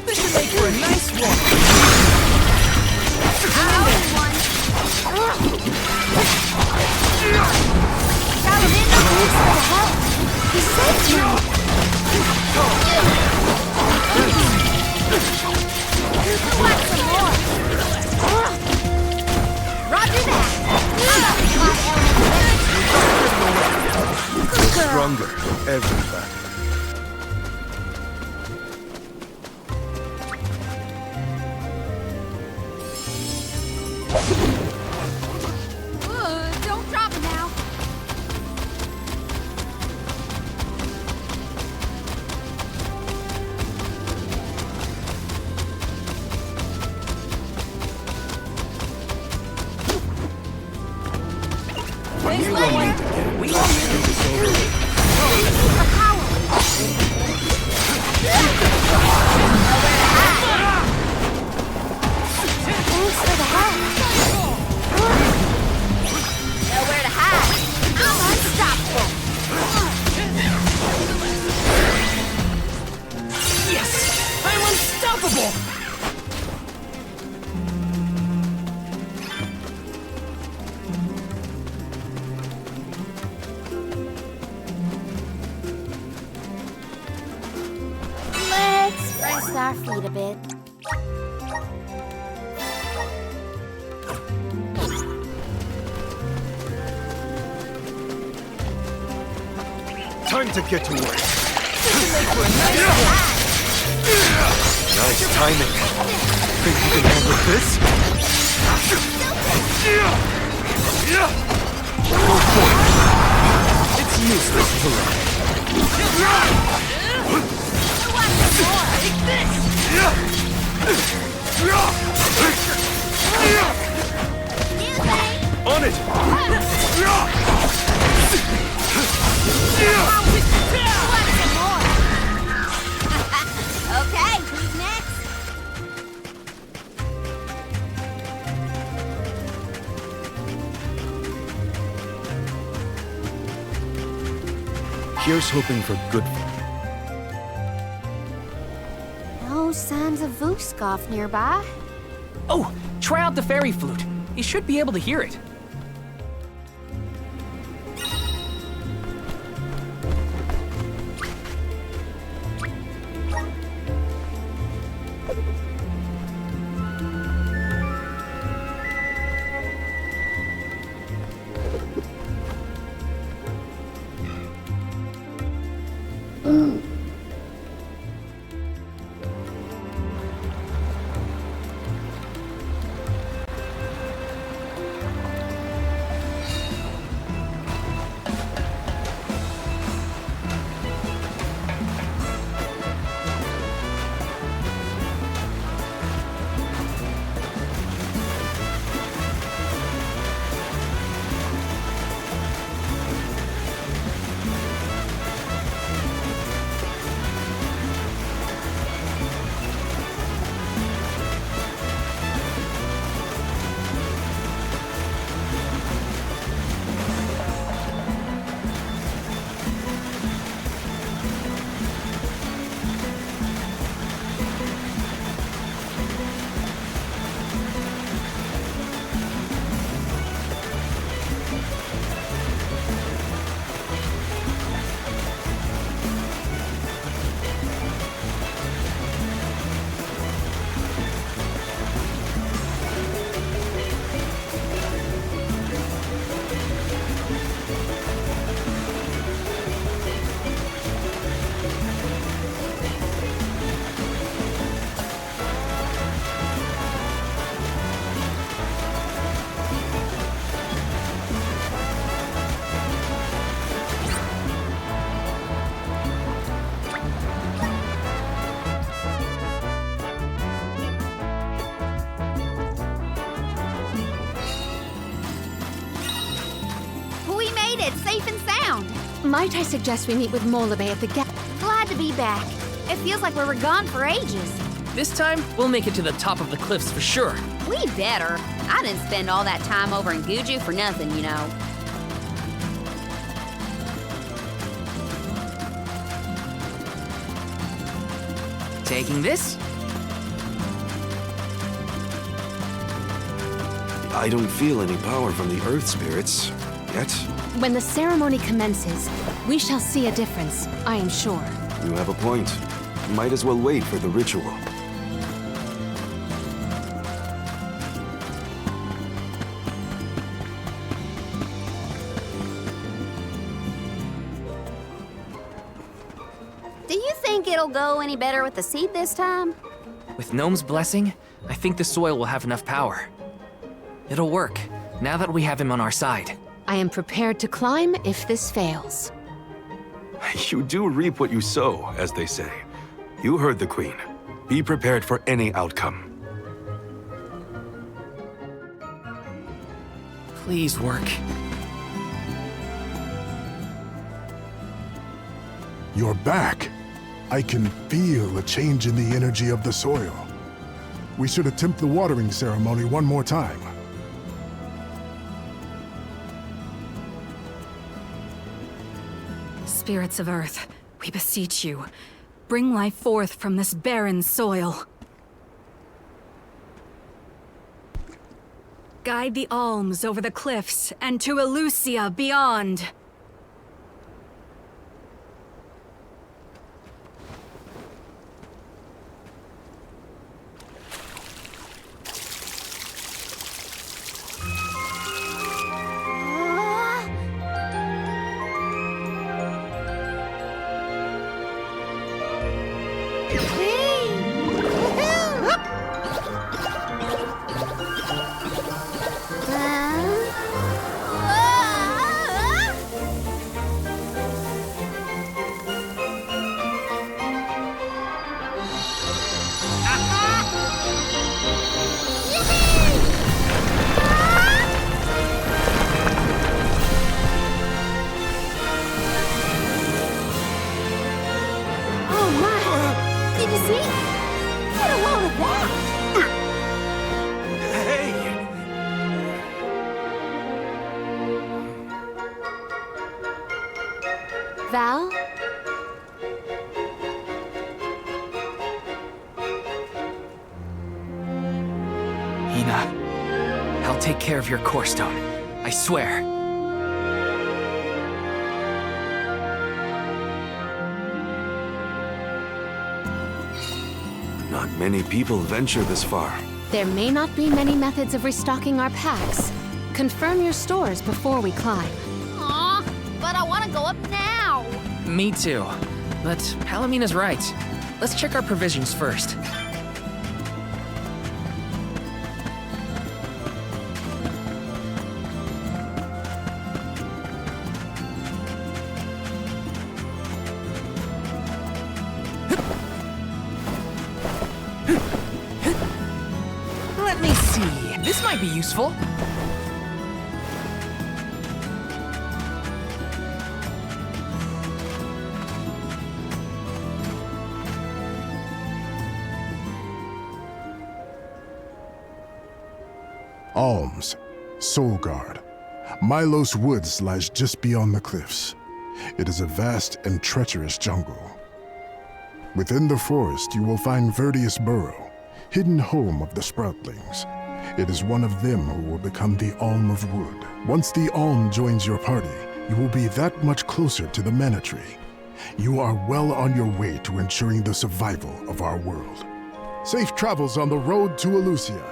This should make for a nice walk. He saved you! Want some more? Roger that! Stronger every battle. will need to get We all need get this over with. Thanks for the help. Nowhere to hide. I'm unstoppable. Yes! I'm unstoppable! Let's rest our feet a bit. Time to get to work. Nice timing. Think you can handle this? Go for it. It's useless to run. On it! Okay, who's next? Here's hoping for good. No signs of Vuskov nearby. Oh, try out the fairy flute. You should be able to hear it. We made it, safe and sound. Might I suggest we meet with Molebe at the gap? Glad to be back. It feels like we were gone for ages. This time, we'll make it to the top of the cliffs for sure. We better. I didn't spend all that time over in Guju for nothing, you know. Taking this? I don't feel any power from the earth spirits yet. When the ceremony commences, we shall see a difference, I am sure. You have a point. Might as well wait for the ritual. Do you think it'll go any better with the seed this time? With Gnome's blessing, I think the soil will have enough power. It'll work, now that we have him on our side. I am prepared to climb if this fails. You do reap what you sow, as they say. You heard the Queen. Be prepared for any outcome. Please work. You're back. I can feel a change in the energy of the soil. We should attempt the watering ceremony one more time. Spirits of Earth, we beseech you, bring life forth from this barren soil. Guide the alms over the cliffs and to Elusia beyond. Val? Hina, I'll take care of your core stone. I swear. Not many people venture this far. There may not be many methods of restocking our packs. Confirm your stores before we climb. Aw, but I want to go up now. Me too. But Palomina's right. Let's check our provisions first. Let me see. This might be useful. Alms, Soul Guard. Milos Woods lies just beyond the cliffs. It is a vast and treacherous jungle. Within the forest, you will find Verdius Burrow, hidden home of the Sproutlings. It is one of them who will become the Alm of Wood. Once the Alm joins your party, you will be that much closer to the Mana Tree. You are well on your way to ensuring the survival of our world. Safe travels on the road to Elusia.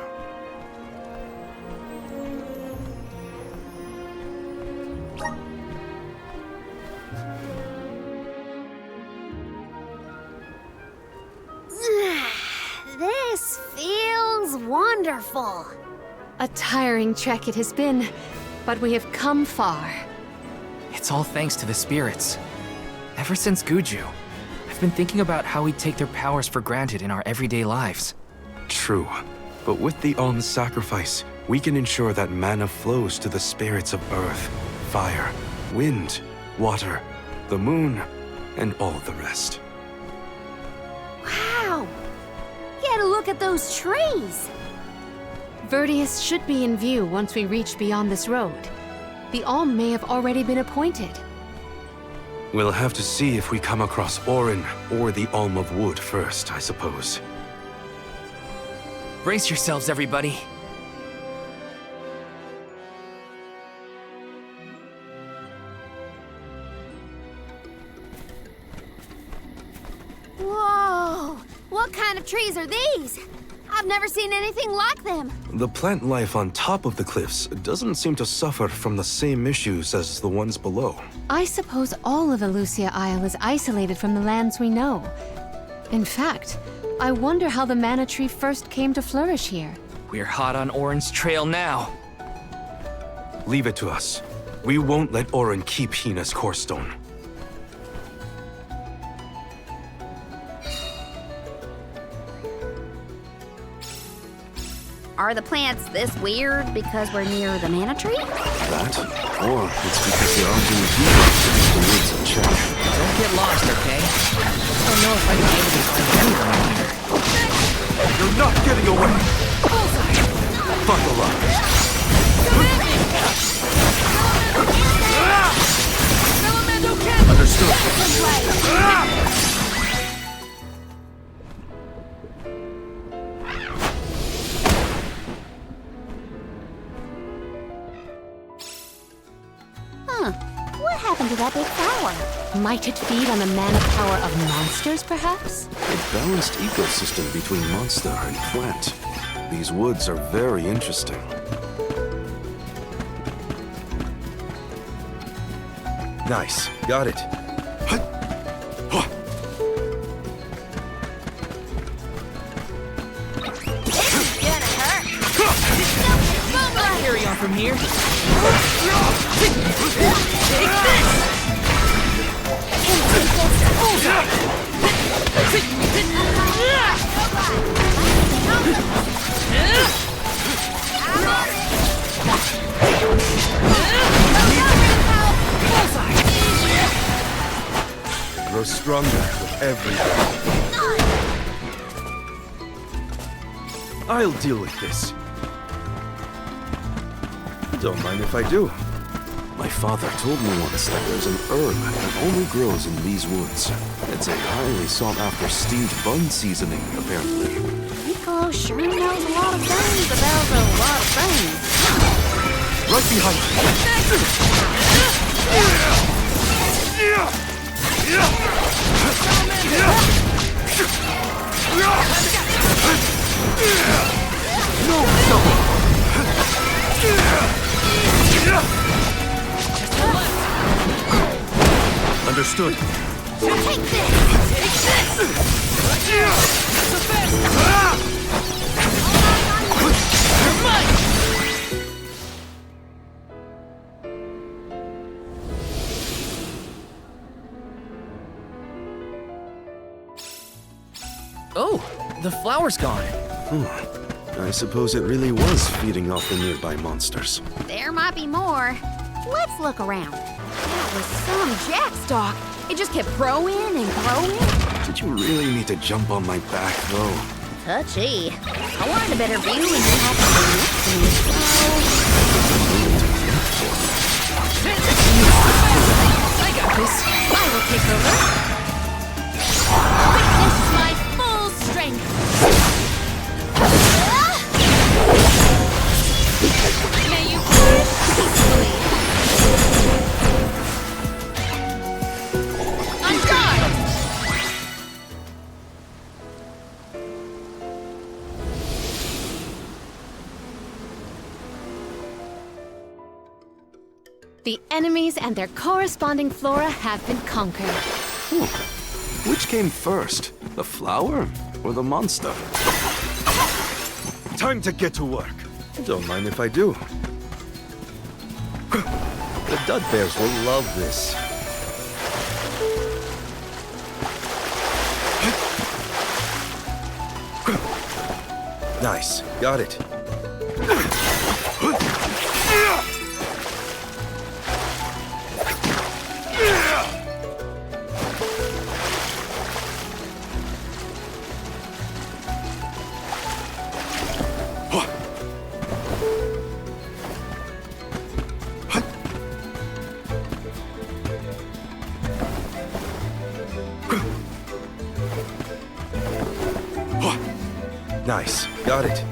This feels wonderful. A tiring trek it has been, but we have come far. It's all thanks to the spirits. Ever since Guju, I've been thinking about how we take their powers for granted in our everyday lives. True. But with the Alm's sacrifice, we can ensure that mana flows to the spirits of earth, fire, wind, water, the moon, and all the rest. Wow! Get a look at those trees! Verdius should be in view once we reach beyond this road. The Alm may have already been appointed. We'll have to see if we come across Orin or the Alm of Wood first, I suppose. Brace yourselves, everybody. Whoa! What kind of trees are these? I've never seen anything like them. The plant life on top of the cliffs doesn't seem to suffer from the same issues as the ones below. I suppose all of Elusia Isle is isolated from the lands we know. In fact, I wonder how the Mana Tree first came to flourish here. We're hot on Orin's trail now. Leave it to us. We won't let Orin keep Hina's core stone. Are the plants this weird because we're near the Mana Tree? That? Or it's because there aren't any people to keep the woods in check. Don't get lost, okay? I don't know if I'd be able to find anyone here. You're not getting away! Buckle up. Understood. Huh. What happened to that big flower? Might it feed on the mana power of monsters, perhaps? A balanced ecosystem between monster and plant. These woods are very interesting. Nice. Got it. Carry on from here. Take this! Grow stronger with every day. I'll deal with this. Don't mind if I do. My father told me once that there's an herb that only grows in these woods. It's a highly sought-after steamed bun seasoning, apparently. Piccolo sure knows a lot of things about a lot of things. Right behind Understood. Take this! Oh, the flower's gone. I suppose it really was feeding off the nearby monsters. There might be more. Let's look around. That was some jackstock. It just kept growing and growing. Did you really need to jump on my back, though? Touchy. I wanted a better view and you had to be next to me, I got this. I will take over. Witness my full strength. May you perish peacefully. On guard! The enemies and their corresponding flora have been conquered. Which came first, the flower or the monster? Time to get to work. Don't mind if I do. The dud bears will love this. Nice, got it. Nice, got it.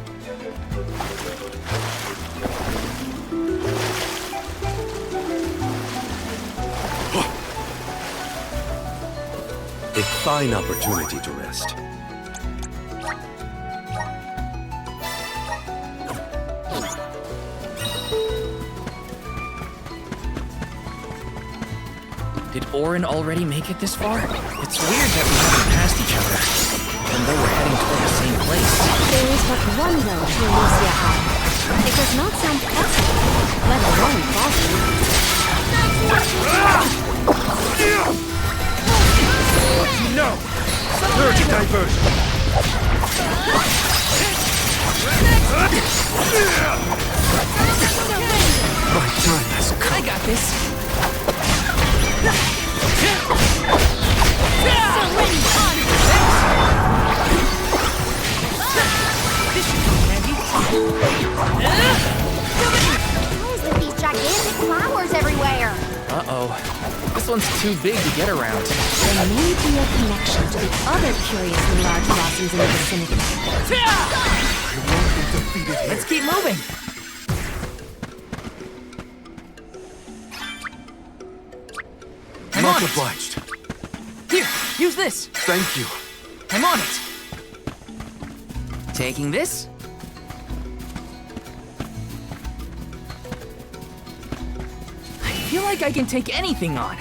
A fine opportunity to rest. Did Orin already make it this far? It's weird that we haven't passed each other. And they were heading toward the same place. There is but one road to Lucia Isle. It does not sound possible, let alone possible. No! Urgent diversion! My time has come. I got this. Uh-oh. This one's too big to get around. There may be a connection to the other curiously large blossoms in the vicinity. Let's keep moving. I'm on Much it. obliged. Here, use this. Thank you. I'm on it. Taking this. I feel like I can take anything on.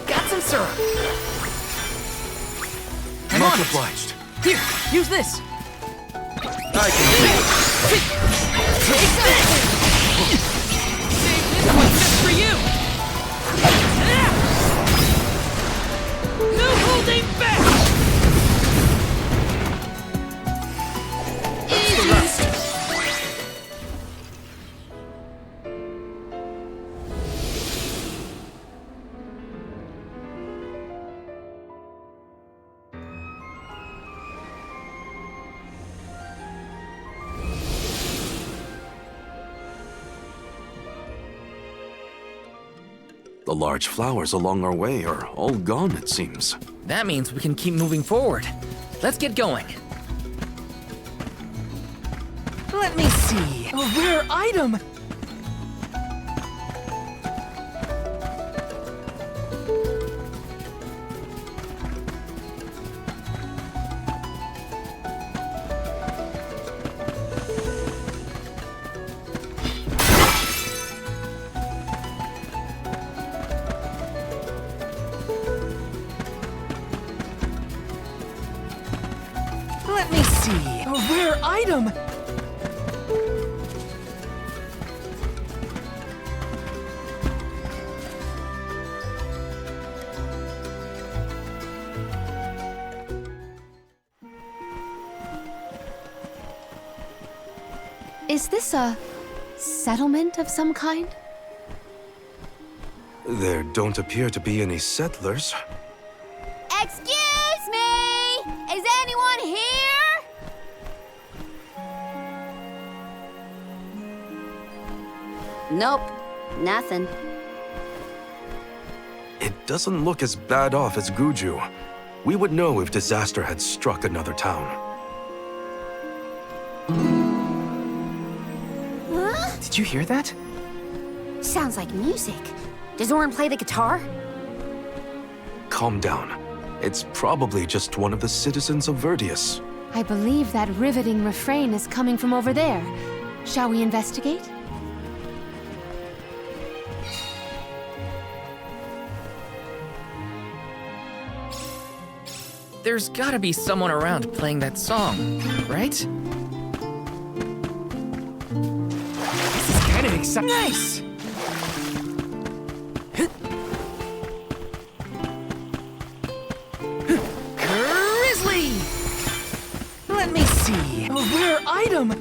Got some syrup. I'm Much on it. obliged. Here, use this. I can do it. Take this. Save this one just for you. No holding back. The large flowers along our way are all gone, it seems. That means we can keep moving forward. Let's get going. Let me see. A rare item! Let me see. A rare item! Is this a settlement of some kind? There don't appear to be any settlers. Excuse me! Is anyone here? Nope, nothing. It doesn't look as bad off as Guju. We would know if disaster had struck another town. Huh? Did you hear that? Sounds like music. Does Orin play the guitar? Calm down. It's probably just one of the citizens of Verdius. I believe that riveting refrain is coming from over there. Shall we investigate? There's gotta be someone around playing that song, right? This is kind of exciting. Nice! Grizzly! Let me see. A rare item!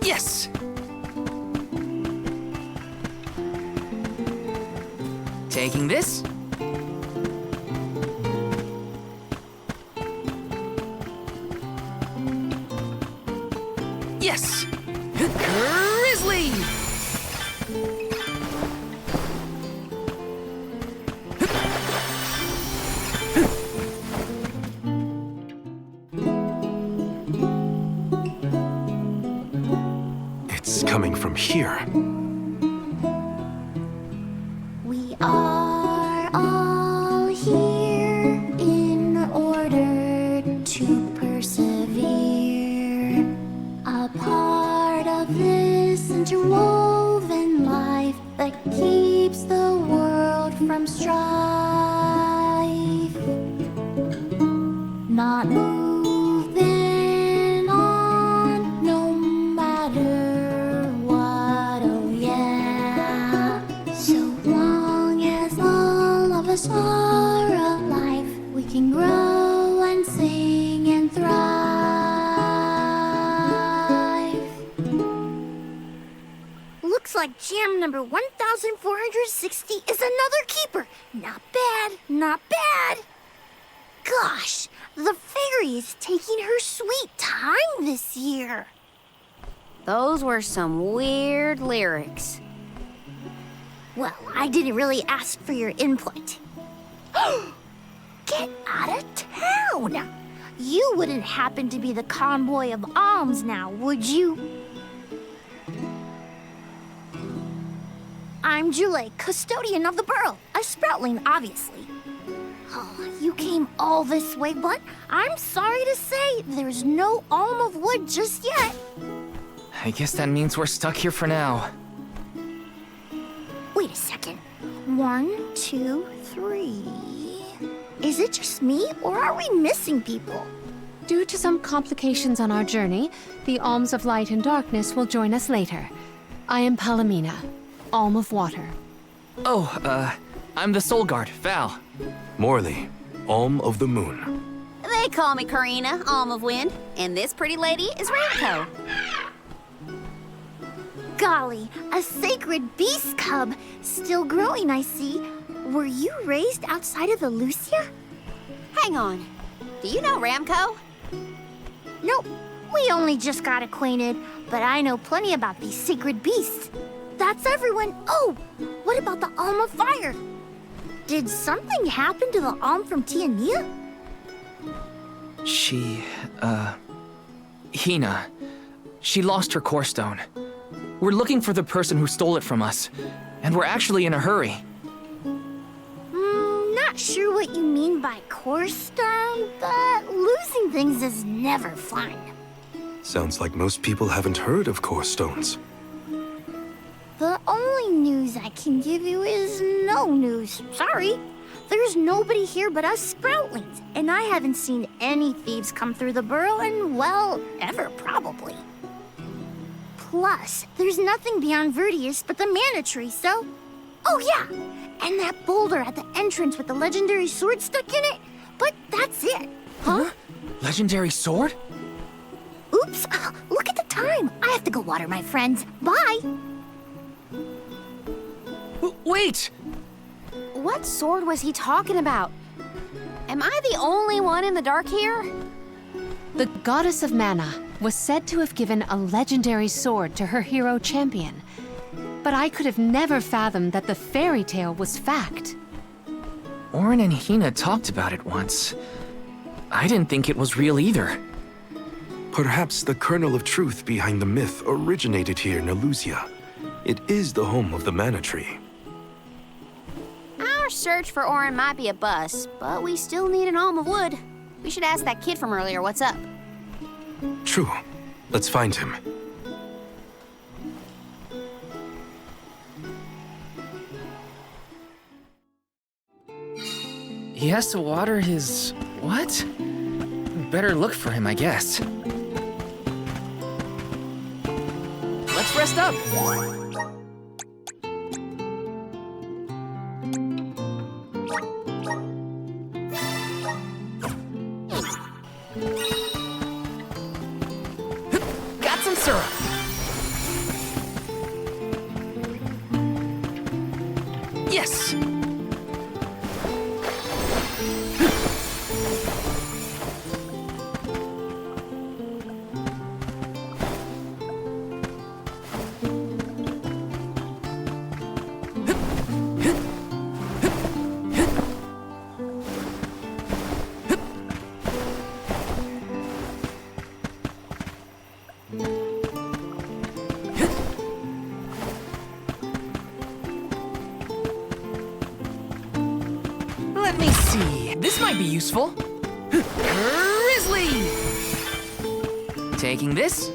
Yes! Taking this? Yes! Grizzly! It's coming from here. We are all here in order to persevere. A part of this interwoven life that keeps the world from strife. Not moving on, no matter what, oh yeah. So long as all of us are alive, we can grow and sing and thrive. Looks like jam number 1460 is another keeper. Not bad, not bad. Gosh, the fairy is taking her sweet time this year. Those were some weird lyrics. Well, I didn't really ask for your input. Get out of town! You wouldn't happen to be the convoy of alms now, would you? I'm Jule, custodian of the burrow, a sproutling, obviously. Oh, you came all this way, but I'm sorry to say there's no alm of wood just yet. I guess that means we're stuck here for now. Wait a second. 1, 2, 3. Is it just me, or are we missing people? Due to some complications on our journey, the Alms of Light and Darkness will join us later. I am Palomina, Alm of Water. Oh, I'm the Soul Guard, Val. Morley, Alm of the Moon. They call me Karina, Alm of Wind, and this pretty lady is Ramco. Golly, a sacred beast cub. Still growing, I see. Were you raised outside of Elusia? Hang on. Do you know Ramco? Nope. We only just got acquainted, but I know plenty about these sacred beasts. That's everyone. Oh, what about the Alm of Fire? Did something happen to the Alm from Tiania? Hina. She lost her core stone. We're looking for the person who stole it from us, and we're actually in a hurry. Not sure what you mean by core stone, but losing things is never fun. Sounds like most people haven't heard of core stones. The only news I can give you is no news. Sorry. There's nobody here but us Sproutlings, and I haven't seen any thieves come through the burrow in, well, ever probably. Plus, there's nothing beyond Vertius but the mana tree, so... Oh yeah, and that boulder at the entrance with the legendary sword stuck in it, but that's it. Huh? Legendary sword? Oops, look at the time. I have to go water my friends. Bye. Wait! What sword was he talking about? Am I the only one in the dark here? The Goddess of Mana was said to have given a legendary sword to her hero champion. But I could have never fathomed that the fairy tale was fact. Orin and Hina talked about it once. I didn't think it was real either. Perhaps the kernel of truth behind the myth originated here in Elusia. It is the home of the mana tree. Our search for Orin might be a bust, but we still need an alm of wood. We should ask that kid from earlier what's up. True. Let's find him. He has to water his... what? Better look for him, I guess. Let's rest up! Got some syrup! Yes! Let me see. This might be useful. Grizzly! Taking this.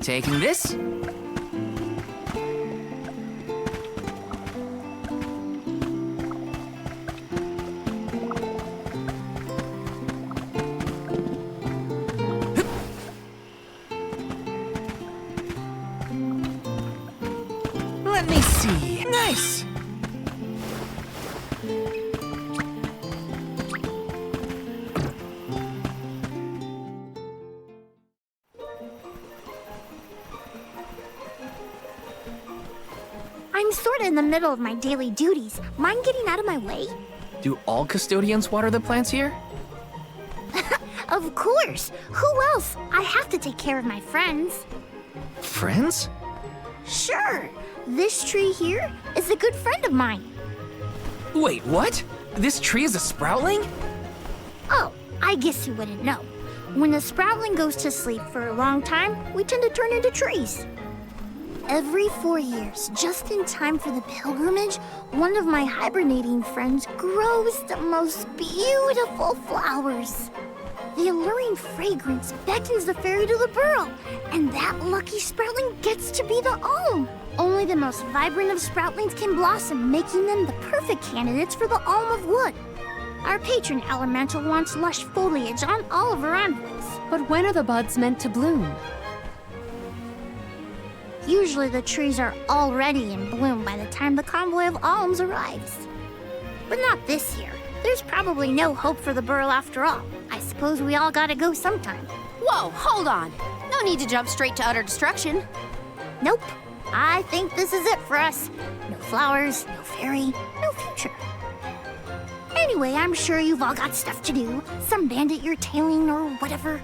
Taking this. Let me see. Nice! sorta in the middle of my daily duties. Mind getting out of my way? Do all custodians water the plants here? Of course! Who else? I have to take care of my friends. Friends? Sure! This tree here is a good friend of mine. Wait, what? This tree is a sproutling? Oh, I guess you wouldn't know. When a sproutling goes to sleep for a long time, we tend to turn into trees. Every 4 years, just in time for the pilgrimage, one of my hibernating friends grows the most beautiful flowers. The alluring fragrance beckons the fairy to the burrow, and that lucky sproutling gets to be the alm. Only the most vibrant of sproutlings can blossom, making them the perfect candidates for the alm of wood. Our patron elemental wants lush foliage on all of her envelopes. But when are the buds meant to bloom? Usually the trees are already in bloom by the time the convoy of alms arrives. But not this year. There's probably no hope for the burrow after all. I suppose we all gotta go sometime. Whoa, hold on. No need to jump straight to utter destruction. Nope. I think this is it for us. No flowers, no fairy, no future. Anyway, I'm sure you've all got stuff to do. Some bandit you're tailing or whatever.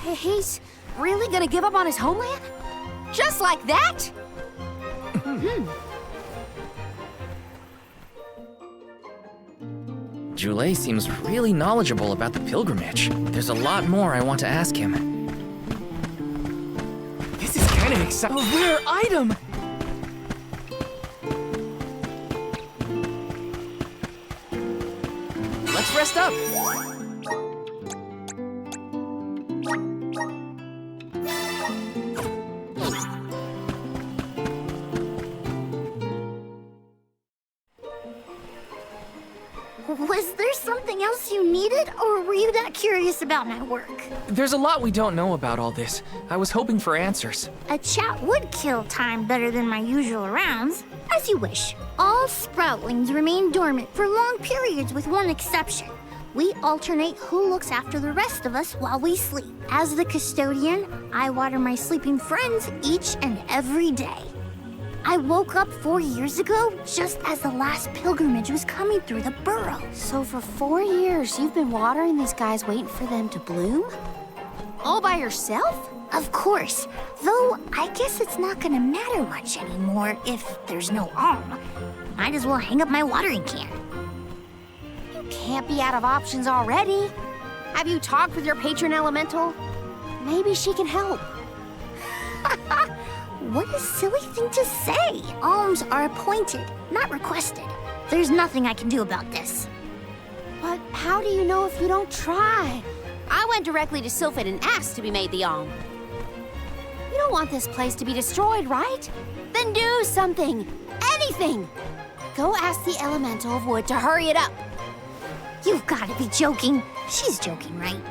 He's really gonna give up on his homeland? Just like that? Jule seems really knowledgeable about the pilgrimage. There's a lot more I want to ask him. This is kind of exciting. A rare item! Let's rest up. Was there something else you needed, or were you that curious about my work? There's a lot we don't know about all this. I was hoping for answers. A chat would kill time better than my usual rounds. As you wish. All sproutlings remain dormant for long periods with one exception. We alternate who looks after the rest of us while we sleep. As the custodian, I water my sleeping friends each and every day. I woke up 4 years ago just as the last pilgrimage was coming through the burrow. So for 4 years, you've been watering these guys waiting for them to bloom? All by yourself? Of course, though I guess it's not gonna matter much anymore if there's no alm. Might as well hang up my watering can. You can't be out of options already. Have you talked with your patron elemental? Maybe she can help. What a silly thing to say! Alms are appointed, not requested. There's nothing I can do about this. But how do you know if you don't try? I went directly to Sylphid and asked to be made the alm. You don't want this place to be destroyed, right? Then do something! Anything! Go ask the elemental of wood to hurry it up. You've gotta be joking. She's joking, right?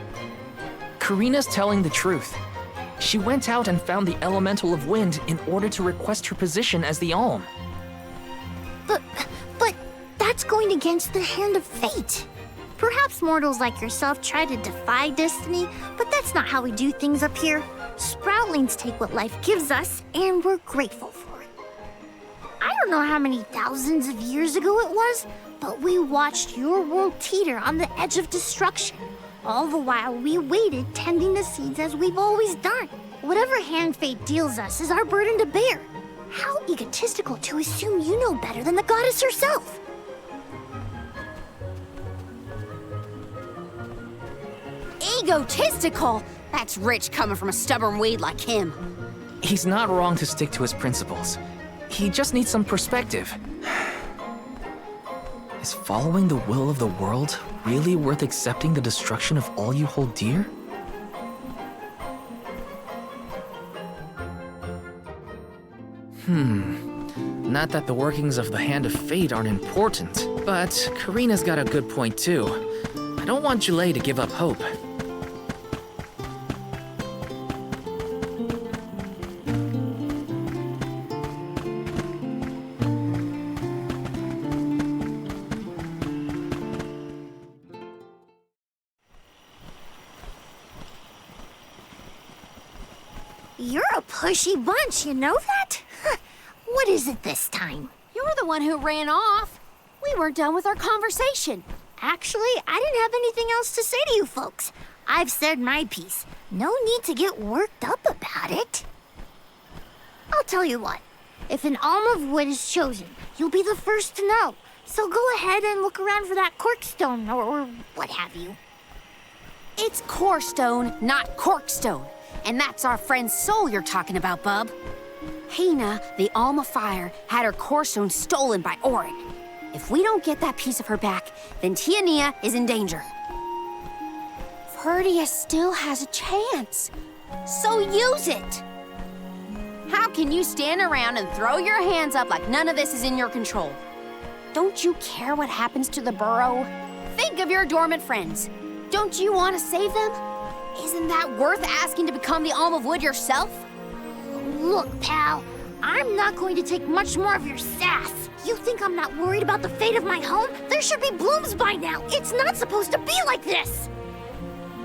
Karina's telling the truth. She went out and found the elemental of wind in order to request her position as the alm. But that's going against the hand of fate. Perhaps mortals like yourself try to defy destiny, but that's not how we do things up here. Sproutlings take what life gives us, and we're grateful for it. I don't know how many thousands of years ago it was, but we watched your world teeter on the edge of destruction. All the while we waited, tending the seeds as we've always done. Whatever hand fate deals us is our burden to bear. How egotistical to assume you know better than the goddess herself. Egotistical? That's rich coming from a stubborn weed like him. He's not wrong to stick to his principles. He just needs some perspective. Is following the will of the world really worth accepting the destruction of all you hold dear? Not that the workings of the Hand of Fate aren't important, but Karina's got a good point too. I don't want Jule to give up hope. You're a pushy bunch, you know that? What is it this time? You're the one who ran off. We weren't done with our conversation. Actually, I didn't have anything else to say to you folks. I've said my piece. No need to get worked up about it. I'll tell you what. If an alm of wood is chosen, you'll be the first to know. So go ahead and look around for that corkstone or what have you. It's corestone, not corkstone. And that's our friend's soul you're talking about, bub. Hina, the alm of fire, had her corestone stolen by Orin. If we don't get that piece of her back, then Tiania is in danger. Verdia still has a chance, so use it. How can you stand around and throw your hands up like none of this is in your control? Don't you care what happens to the burrow? Think of your dormant friends. Don't you want to save them? Isn't that worth asking to become the alm of wood yourself? Look, pal, I'm not going to take much more of your sass. You think I'm not worried about the fate of my home? There should be blooms by now. It's not supposed to be like this.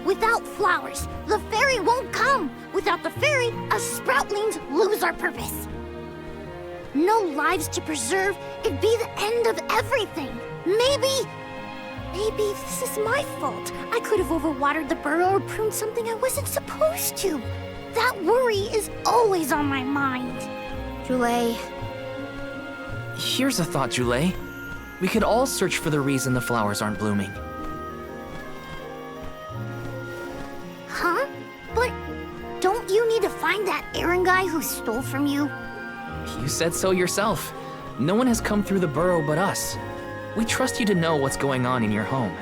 Without flowers, the fairy won't come. Without the fairy, us sproutlings lose our purpose. No lives to preserve, it'd be the end of everything. Maybe this is my fault. I could have overwatered the burrow or pruned something I wasn't supposed to. That worry is always on my mind. Jule, Here's a thought, Jule. We could all search for the reason the flowers aren't blooming. Huh? But don't you need to find that Aaron guy who stole from you? You said so yourself. No one has come through the burrow but us. We trust you to know what's going on in your home.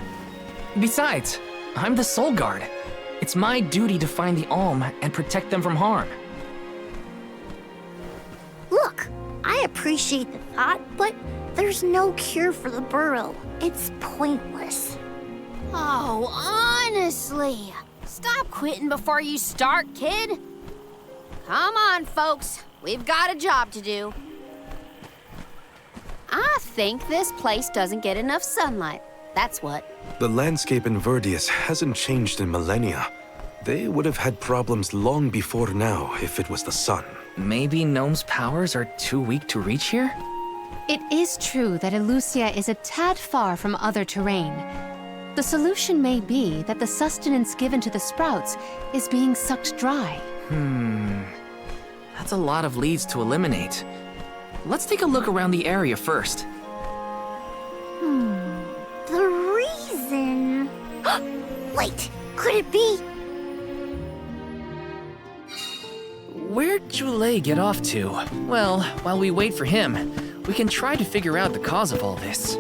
Besides, I'm the Soul Guard. It's my duty to find the Alm and protect them from harm. Look, I appreciate the thought, but there's no cure for the burrow. It's pointless. oh, honestly. Stop quitting before you start, kid. Come on, folks. We've got a job to do. I think this place doesn't get enough sunlight. That's what. The landscape in Verdius hasn't changed in millennia. They would have had problems long before now if it was the sun. Maybe Gnome's powers are too weak to reach here? It is true that Elusia is a tad far from other terrain. The solution may be that the sustenance given to the sprouts is being sucked dry. That's a lot of leads to eliminate. Let's take a look around the area first. The reason... Wait, could it be... Where'd Jule get off to? Well, while we wait for him, we can try to figure out the cause of all this.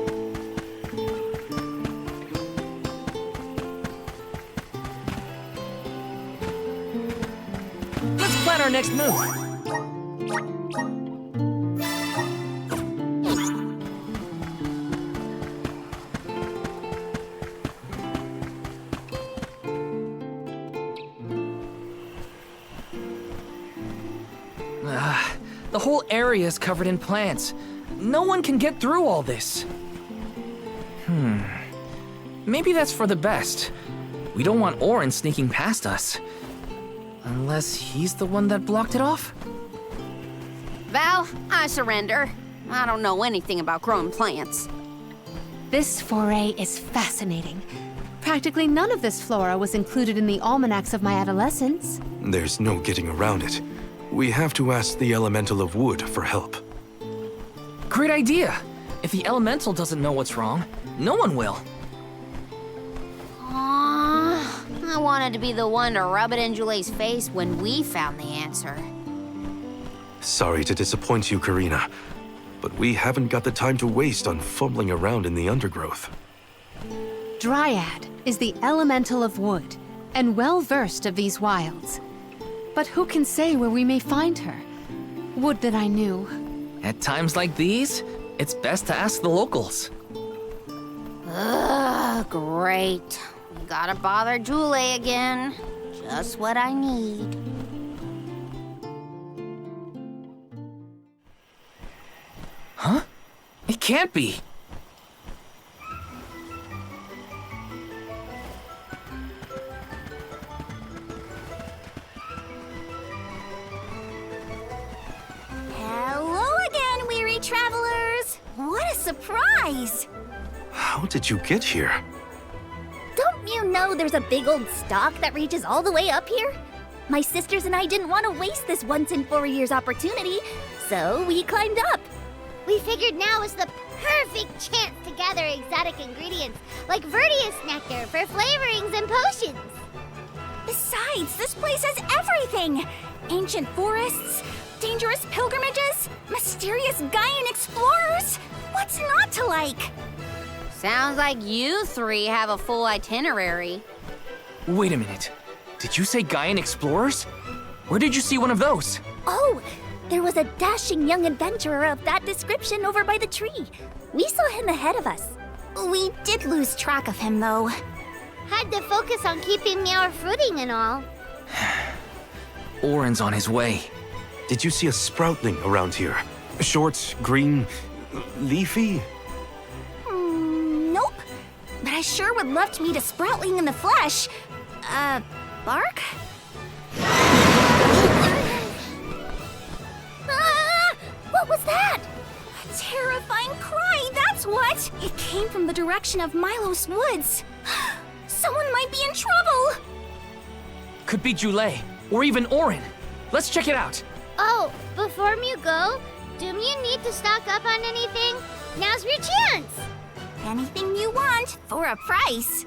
Let's plan our next move. The whole area is covered in plants. No one can get through all this. Maybe that's for the best. We don't want Orin sneaking past us. Unless he's the one that blocked it off? Val, I surrender. I don't know anything about growing plants. This foray is fascinating. Practically none of this flora was included in the almanacs of my adolescence. There's no getting around it. We have to ask the Elemental of Wood for help. Great idea! If the elemental doesn't know what's wrong, no one will. I wanted to be the one to rub it in Jule's face when we found the answer. Sorry to disappoint you, Karina, but we haven't got the time to waste on fumbling around in the undergrowth. Dryad is the elemental of wood, and well-versed of these wilds. But who can say where we may find her? Would that I knew. At times like these, it's best to ask the locals. Ugh, great. We gotta bother Jule again. Just what I need. Huh? It can't be. surprise! How did you get here? Don't you know there's a big old stalk that reaches all the way up here? My sisters and I didn't want to waste this once in 4 years opportunity, so we climbed up. We figured now was the perfect chance to gather exotic ingredients like Verdius nectar for flavorings and potions. Besides, this place has everything! Ancient forests, dangerous pilgrimages, mysterious Gaian explorers. What's not to like? Sounds like you three have a full itinerary. Wait a minute. Did you say Gaian explorers? Where did you see one of those? Oh, there was a dashing young adventurer of that description over by the tree. We saw him ahead of us. We did lose track of him, though. Had to focus on keeping our footing and all. Orin's on his way. Did you see a sproutling around here? Short, green, leafy? Nope. But I sure would love to meet a sproutling in the flesh. Bark? What was that? A terrifying cry, that's what! It came from the direction of Milos Woods. Someone might be in trouble! Could be Jule, or even Orin. Let's check it out. Oh, before you go, do you need to stock up on anything? Now's your chance! Anything you want, for a price.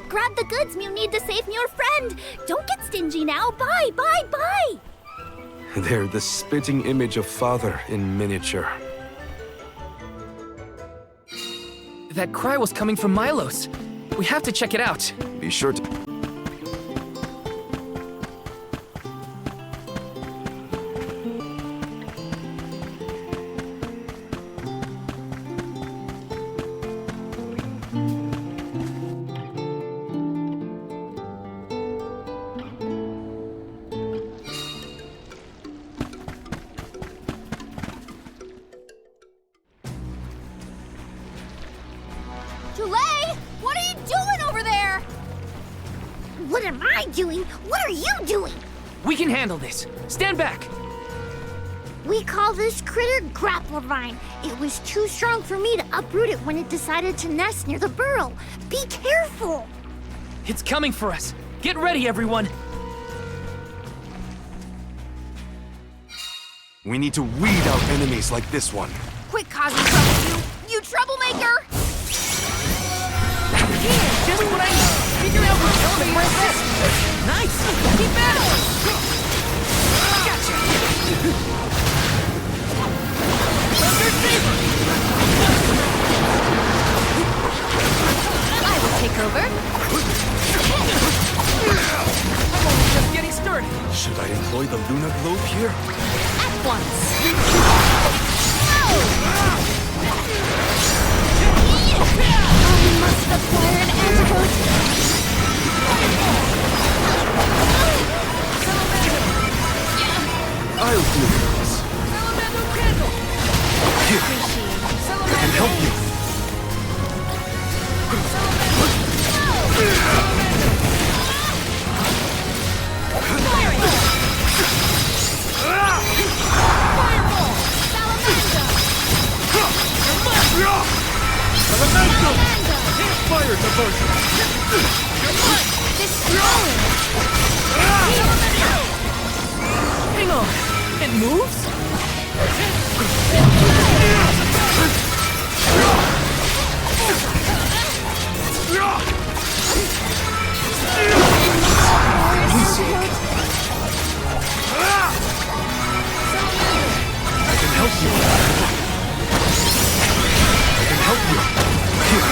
Grab the goods you need to save your friend. Don't get stingy now. Buy, buy, buy! They're the spitting image of Father in miniature. That cry was coming from Milos. We have to check it out. Be sure to... Jule, what are you doing over there? What am I doing? What are you doing? We can handle this. Stand back. We call this critter Grapplevine. It was too strong for me to uproot it when it decided to nest near the burrow. Be careful! It's coming for us. Get ready, everyone. We need to weed out enemies like this one. Quit causing trouble, you troublemaker! Just what I need. Figure out which element we're this. Nice. Keep at it. Gotcha. Thunder Saber. I will take over. I'm only just getting started. Should I employ the Luna Globe here? At once. I must acquire an antidote. I'll do this. Here, I can help you. Elemental! Fire diversion! Hang on. It moves? I can help you. I can help you. Here.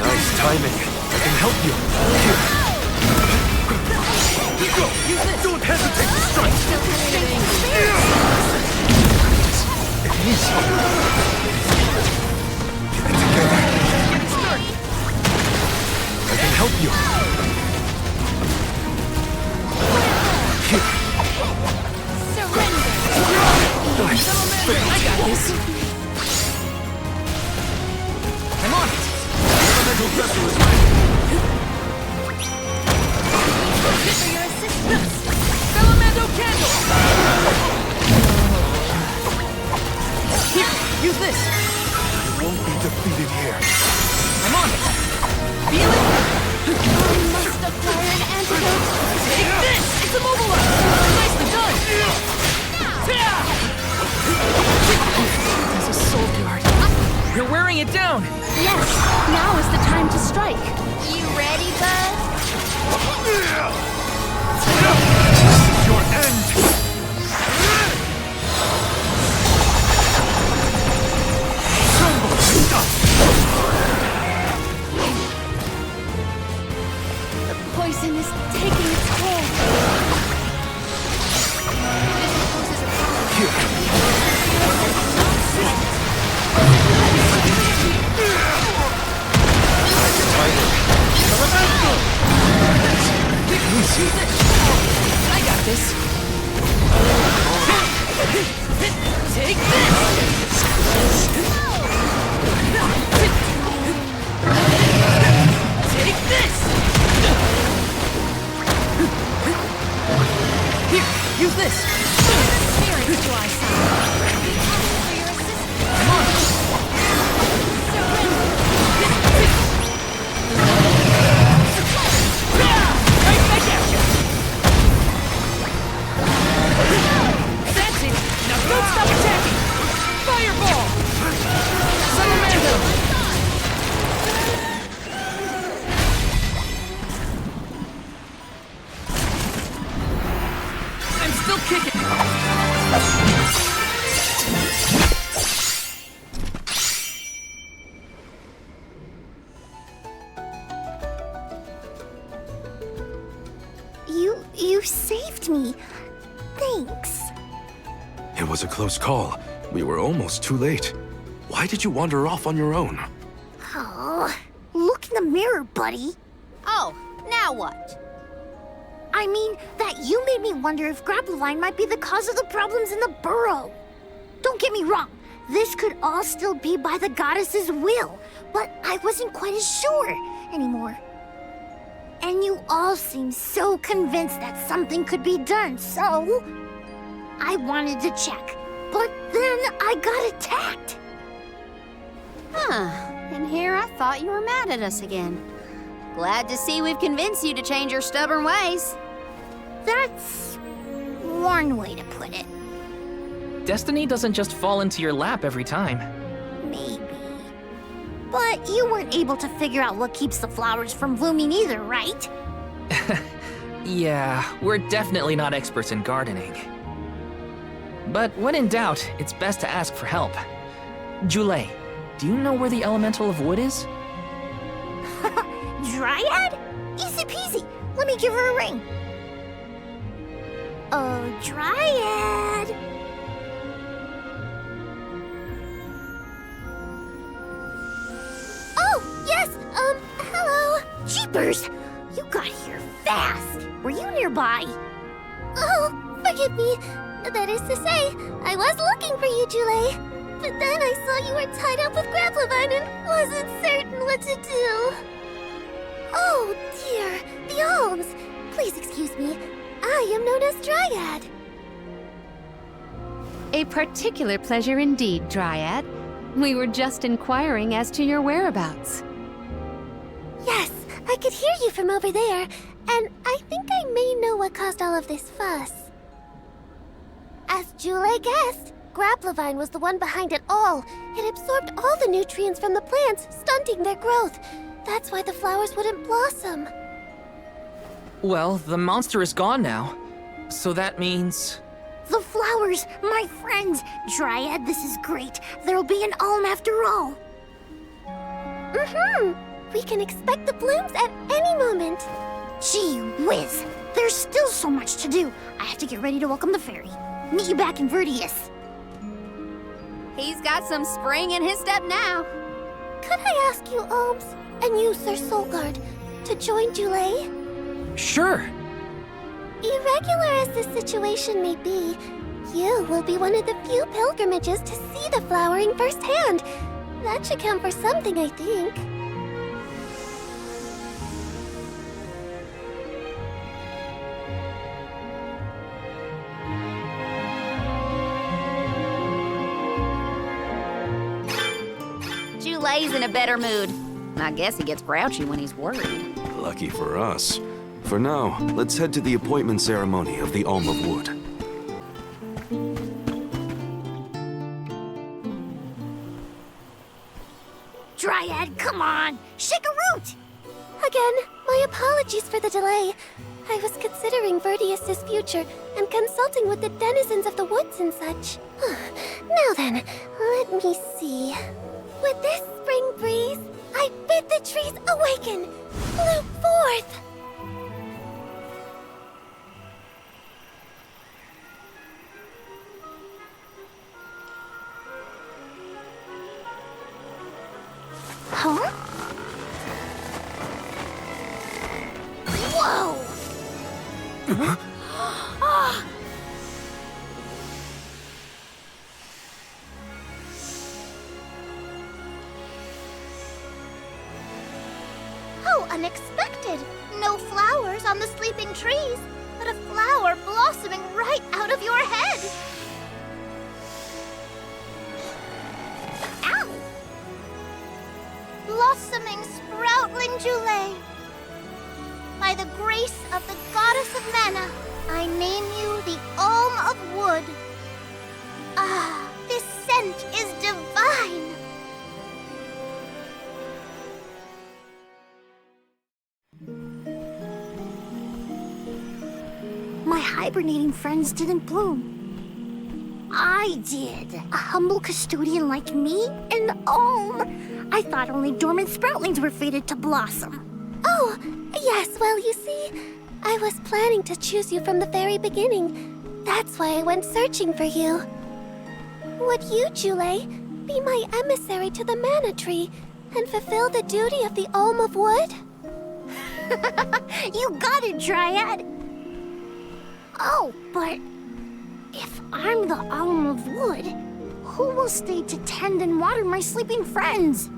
Nice timing. I can help you. Here. Go! Don't hesitate to strike! Easy. Get it together. I can help you. Here. Nice. I got this. I'm on it. Elemental vessel is ready. For your assistance. Salamando candle. Here, use this. won't be defeated here. I'm on it! Feel it? I must acquire an antidote. Take this! It's immobilized! Nicely done! There's a soul guard. You're wearing it down! Yes, now is the time to strike. You ready, Buzz? This is your end! The poison is taking its toll. I got this! Take this! Take this! Here, use this! Spirits to our side. Come on! Right back at you! That's it! Now don't stop attacking! Fireball! Salamando! I'm still kicking! You saved me. Thanks. It was a close call. We were almost too late. Why did you wander off on your own? Oh, look in the mirror, buddy. Oh, now what? I mean, that you made me wonder if Grappleline might be the cause of the problems in the burrow. Don't get me wrong, this could all still be by the goddess's will, but I wasn't quite as sure anymore. And you all seem so convinced that something could be done, so I wanted to check. But then I got attacked. Huh. And here I thought you were mad at us again. Glad to see we've convinced you to change your stubborn ways. That's one way to put it. Destiny doesn't just fall into your lap every time. Maybe. But you weren't able to figure out what keeps the flowers from blooming either, right? Yeah, we're definitely not experts in gardening. But when in doubt, it's best to ask for help. Jule, do you know where the elemental of wood is? Dryad? Easy peasy. Let me give her a ring. Oh, Dryad. Oh, yes, hello. Jeepers! You got here fast. Were you nearby? Oh, forgive me. That is to say, I was looking for you, Jule. But then I saw you were tied up with Grappleline and wasn't certain what to do. Oh, dear. The alms. Please excuse me. I am known as Dryad. A particular pleasure indeed, Dryad. We were just inquiring as to your whereabouts. Yes, I could hear you from over there, and I think I may know what caused all of this fuss. As Jule guessed, Grappleline was the one behind it all. It absorbed all the nutrients from the plants, stunting their growth. That's why the flowers wouldn't blossom. Well, the monster is gone now. So that means... The flowers, my friends! Dryad, this is great. There'll be an alm after all. We can expect the blooms at any moment. Gee whiz! There's still so much to do. I have to get ready to welcome the fairy. Meet you back in Verdius. He's got some spring in his step now. Could I ask you, Alms, and you, Sir Soulguard, to join Jule? Sure. Irregular as this situation may be, you will be one of the few pilgrimages to see the flowering firsthand. That should count for something, I think. Julay's in a better mood. I guess he gets grouchy when he's worried. Lucky for us. For now, let's head to the appointment ceremony of the Alm of Wood. Dryad, come on! Shake a root! Again, my apologies for the delay. I was considering Verdius's future and consulting with the denizens of the woods and such. Now then, let me see. With this spring breeze, I bid the trees awaken! Bloom forth! Huh? Whoa! How unexpected! No flowers on the sleeping trees, but a flower blossoming right out of your head! Ow! Blossoming sproutling Julay. By the grace of the goddess of mana, I name you the Alm of Wood. Ah, this scent is divine! My hibernating friends didn't bloom. I did. A humble custodian like me? An Alm? I thought only dormant sproutlings were fated to blossom. Oh, yes, well, you see, I was planning to choose you from the very beginning. That's why I went searching for you. Would you, Julay, be my emissary to the mana tree and fulfill the duty of the Alm of Wood? You got it, Dryad! Oh, but if I'm the Alm of Wood, who will stay to tend and water my sleeping friends?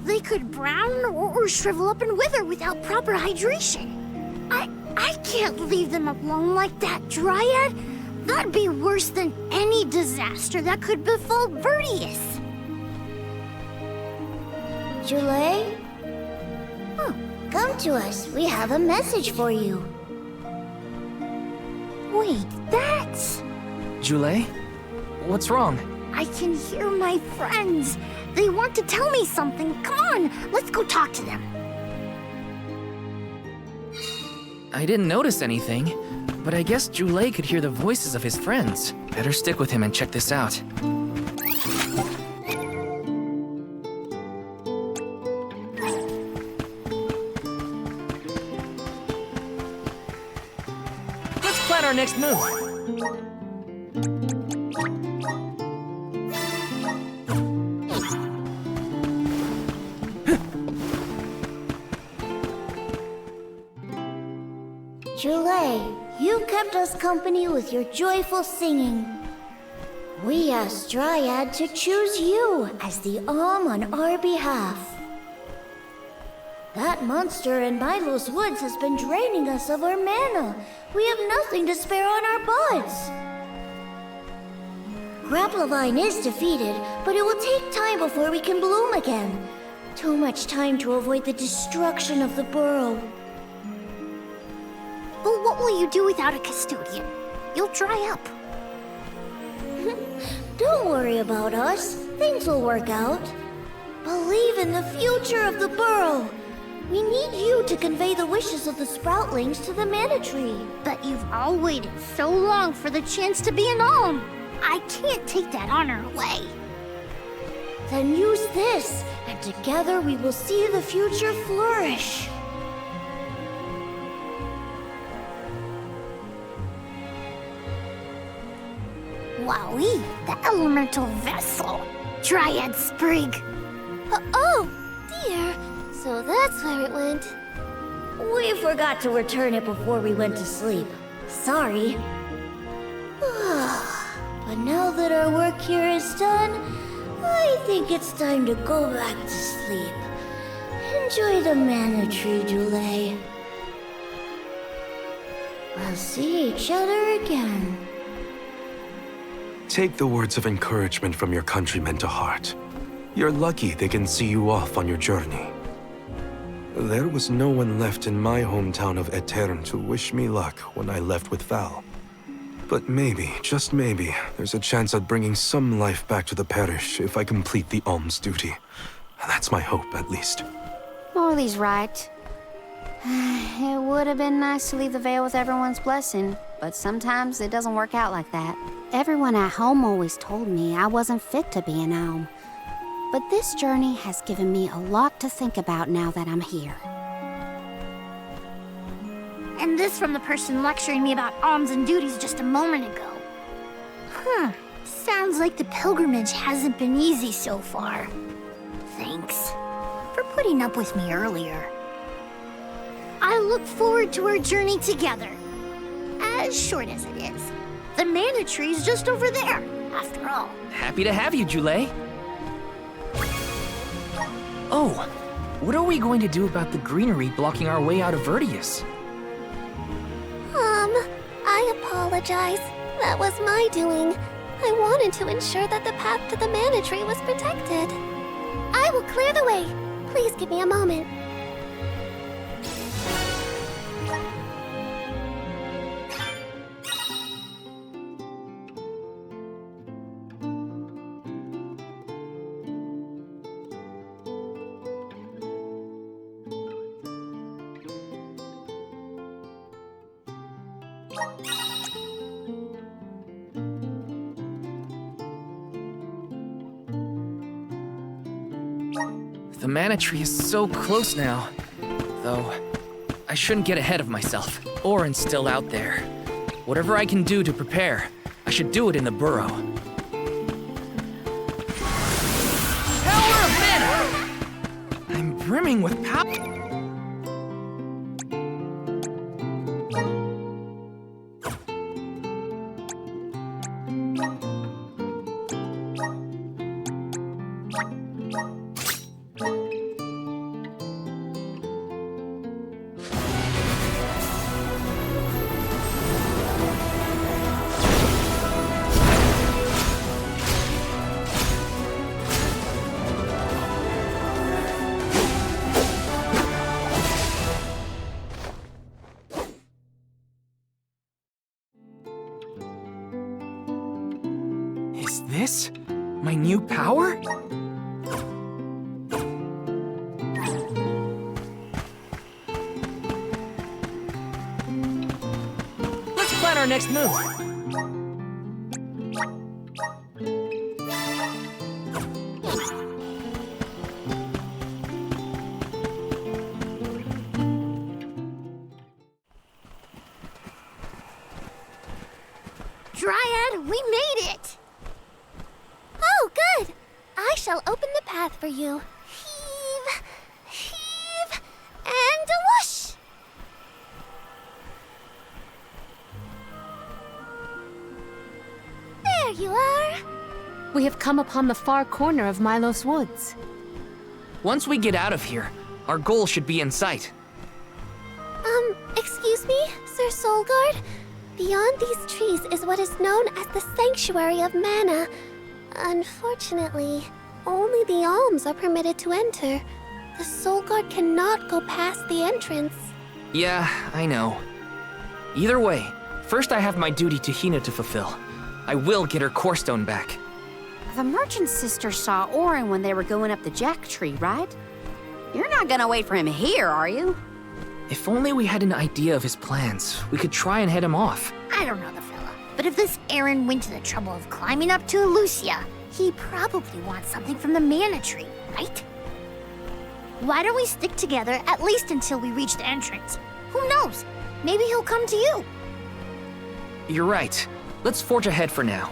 They could brown or shrivel up and wither without proper hydration. I can't leave them alone like that, Dryad. That'd be worse than any disaster that could befall Verdius. Julay? Oh, come to us. We have a message for you. Wait, that's... Julay? What's wrong? I can hear my friends. They want to tell me something. Come on, let's go talk to them. I didn't notice anything, but I guess Julay could hear the voices of his friends. Better stick with him and check this out. Let's plan our next move. Julay, you kept us company with your joyful singing. We asked Dryad to choose you as the Alm on our behalf. That monster in Milo's woods has been draining us of our mana. We have nothing to spare on our buds. Grapplavine is defeated, but it will take time before we can bloom again. Too much time to avoid the destruction of the burrow. But what will you do without a custodian? You'll dry up. Don't worry about us. Things will work out. Believe in the future of the burrow. We need you to convey the wishes of the sproutlings to the mana tree. But you've all waited so long for the chance to be an Alm. I can't take that honor away. Then use this, and together we will see the future flourish. Wowee, the elemental vessel. Dryad Sprig. Oh, dear. So that's where it went. We forgot to return it before we went to sleep. Sorry. But now that our work here is done, I think it's time to go back to sleep. Enjoy the mana tree, Julay. We'll see each other again. Take the words of encouragement from your countrymen to heart. You're lucky they can see you off on your journey. There was no one left in my hometown of Etern to wish me luck when I left with Val. But maybe, just maybe, there's a chance at bringing some life back to the parish if I complete the alms duty. That's my hope, at least. Morley's right. It would have been nice to leave the veil with everyone's blessing, but sometimes it doesn't work out like that. Everyone at home always told me I wasn't fit to be an alm. But this journey has given me a lot to think about now that I'm here. And this from the person lecturing me about alms and duties just a moment ago. Sounds like the pilgrimage hasn't been easy so far. Thanks for putting up with me earlier. I look forward to our journey together. As short as it is. The mana tree's just over there, after all. Happy to have you, Jule. Oh, what are we going to do about the greenery blocking our way out of Vertius? I apologize. That was my doing. I wanted to ensure that the path to the mana tree was protected. I will clear the way. Please give me a moment. The mana tree is so close now. Though, I shouldn't get ahead of myself. Orin's still out there. Whatever I can do to prepare, I should do it in the burrow. Power of mana! I'm brimming with power. Is this my new power? Let's plan our next move. Dryad, we made it! Oh, good! I shall open the path for you. Heave, heave, and whoosh! There you are! We have come upon the far corner of Milos Woods. Once we get out of here, our goal should be in sight. Excuse me, Sir Soulguard? Beyond these trees is what is known as the Sanctuary of Mana. Unfortunately, only the alms are permitted to enter. The Soulguard cannot go past the entrance. Yeah, I know. Either way, first I have my duty to Hina to fulfill. I will get her core stone back. The merchant sisters saw Orin when they were going up the jack tree, right? You're not gonna wait for him here, are you? If only we had an idea of his plans, we could try and head him off. I don't know the fella, but if this Aaron went to the trouble of climbing up to Lucia, he probably wants something from the mana tree, right? Why don't we stick together at least until we reach the entrance? Who knows? Maybe he'll come to you. You're right. Let's forge ahead for now.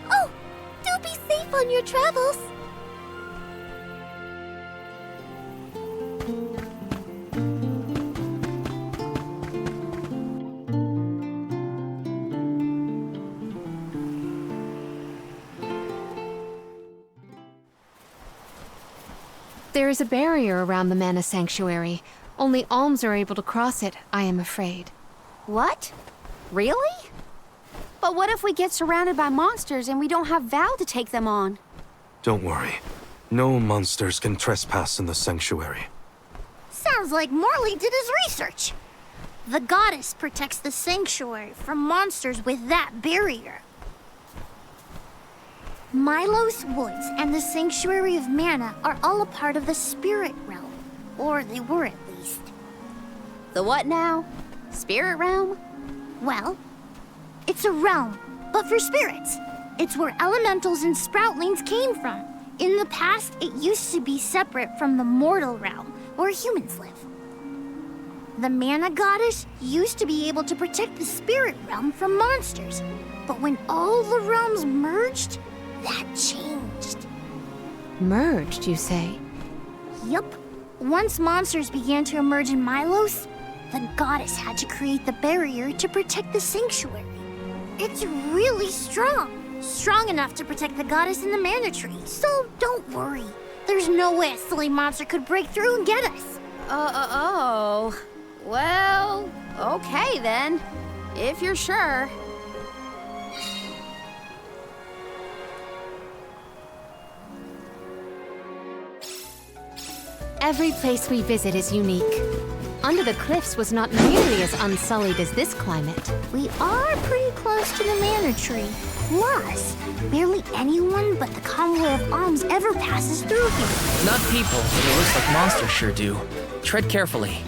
Oh, do be safe on your travels. There is a barrier around the Mana Sanctuary. Only alms are able to cross it, I am afraid. What? Really? But what if we get surrounded by monsters and we don't have Val to take them on? Don't worry. No monsters can trespass in the sanctuary. Sounds like Morley did his research. The goddess protects the sanctuary from monsters with that barrier. Milos Woods and the Sanctuary of Mana are all a part of the spirit realm. Or they were at least. The what now? Spirit realm? Well, it's a realm, but for spirits. It's where elementals and sproutlings came from. In the past, it used to be separate from the mortal realm, where humans live. The Mana Goddess used to be able to protect the spirit realm from monsters. But when all the realms merged, that changed. Merged, you say? Yup. Once monsters began to emerge in Milos, the goddess had to create the barrier to protect the sanctuary. It's really strong. Strong enough to protect the goddess and the mana tree. So don't worry. There's no way a silly monster could break through and get us. Oh. Well, okay then. If you're sure. Every place we visit is unique. Under the cliffs was not nearly as unsullied as this climate. We are pretty close to the mana tree. Plus, barely anyone but the convoy of arms ever passes through here. Not people, but it looks like monsters sure do. Tread carefully.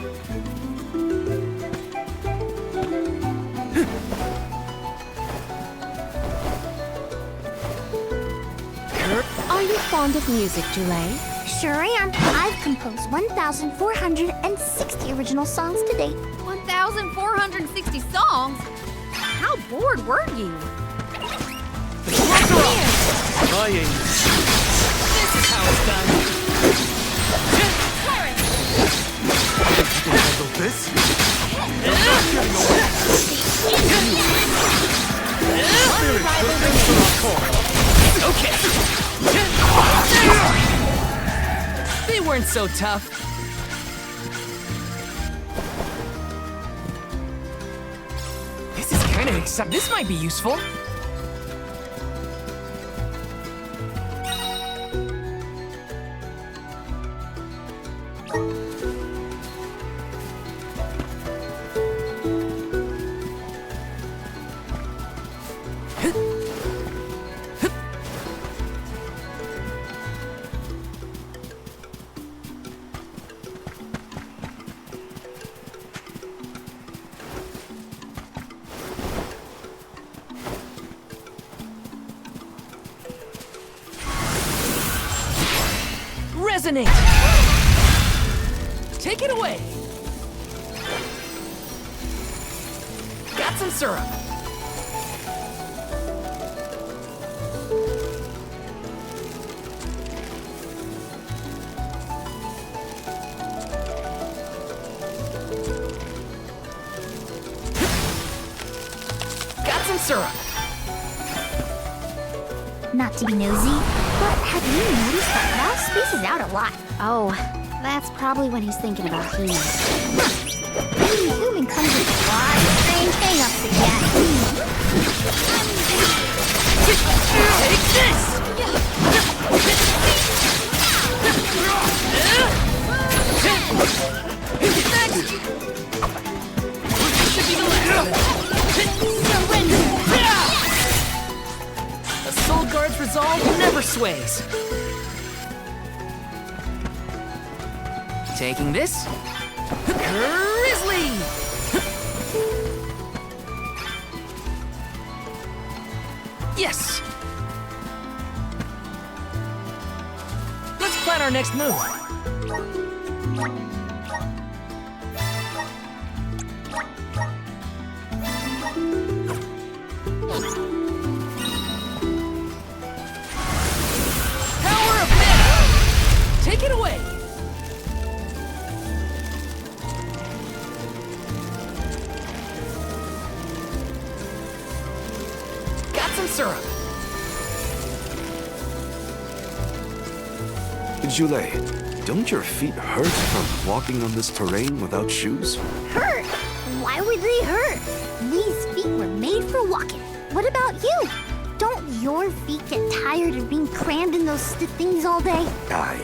Are you fond of music, Jule? Sure am. I've composed 1,460 original songs to date. 1,460 songs? How bored were you? This is how it's done. Handle this? Okay. They weren't so tough. This is kind of exciting. This might be useful. Resonate! Take it away! Got some syrup. Got some syrup. Not to be nosy, but have you noticed that Ralph spaces out a lot? Oh, that's probably when he's thinking about He-Man. Being human comes with a lot of strange hang-ups again. Take this! Next! This should be the last. Surrender! A Soul Guard's resolve never sways. Taking this. Grizzly! Yes! Let's plan our next move. Power of Mana! Take it away! Got some syrup. Jule, don't your feet hurt from walking on this terrain without shoes? Hurt? Why would they hurt? These feet were made for walking. What about you? Don't your feet get tired of being crammed in those stiff things all day? I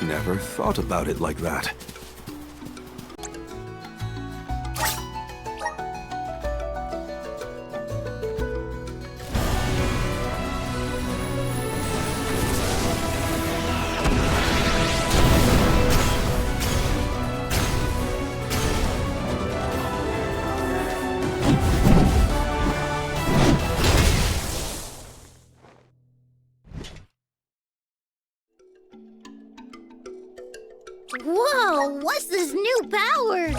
never thought about it like that. Whoa, what's this new power?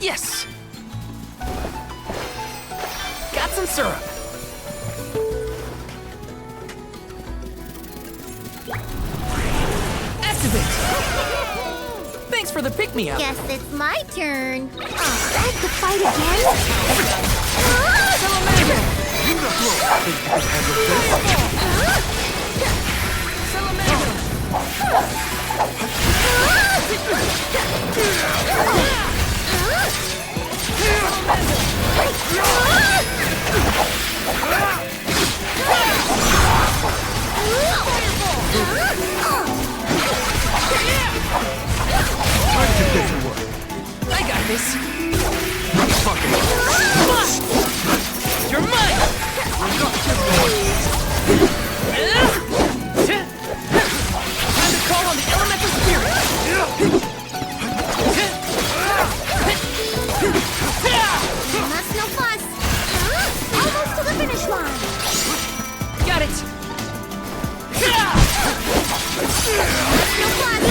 Yes! Got some syrup. Activate! Thanks for the pick-me-up. Guess it's my turn. Oh, I have to fight again? Salamander! I got this. You're mine! Time to call on the elemental spirit! That's no fuss. Almost to the finish line. Got it! No fuss.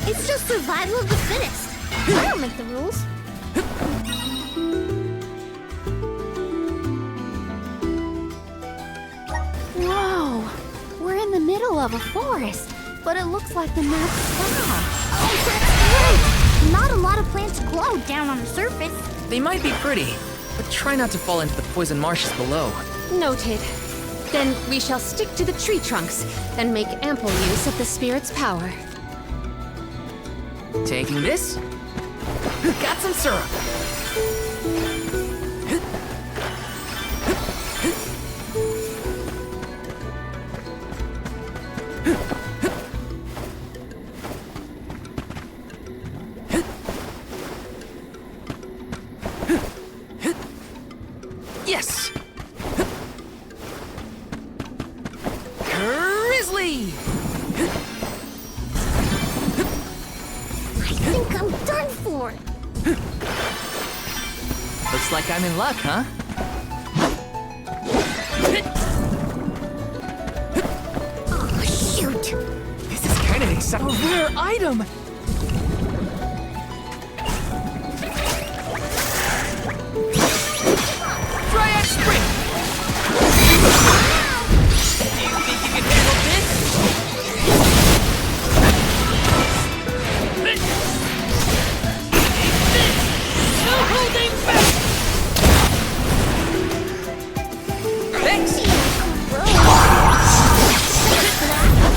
It's just survival of the fittest. I don't make the rules. Whoa, we're in the middle of a forest, but it looks like the map fell. Oh, that's great! Not a lot of plants grow down on the surface. They might be pretty, but try not to fall into the poison marshes below. Noted. Then we shall stick to the tree trunks and make ample use of the spirit's power. Taking this. Got some syrup. Yes! Grizzly! I think I'm done for. Looks like I'm in luck, huh? Oh, shoot. This is kind of exciting. A rare item! Dryad Spring! Do you think you can handle this? No holding back! Thanks!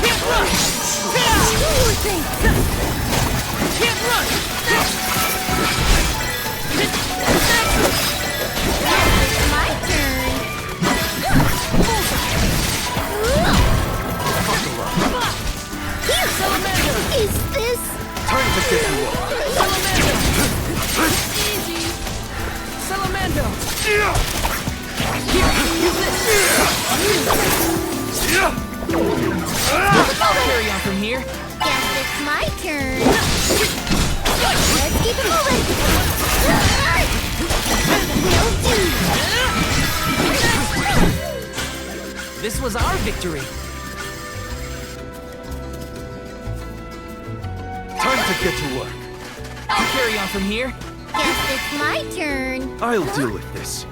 Can't run! Can't run! My turn. Here, Salamander! is this? Time to get you up. Salamander! Easy! Salamander! Here, use this! I'll carry on from here. Guess it's my turn. Let's keep it moving. Will do. This was our victory. Time to get to work. I'll carry on from here. Guess it's my turn. I'll deal with this.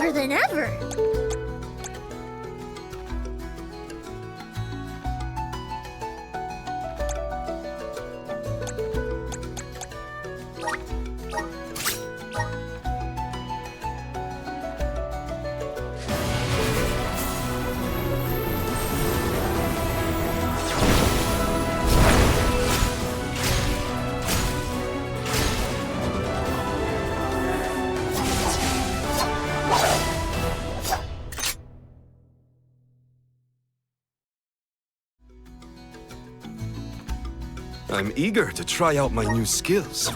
cooler than ever. I'm eager to try out my new skills.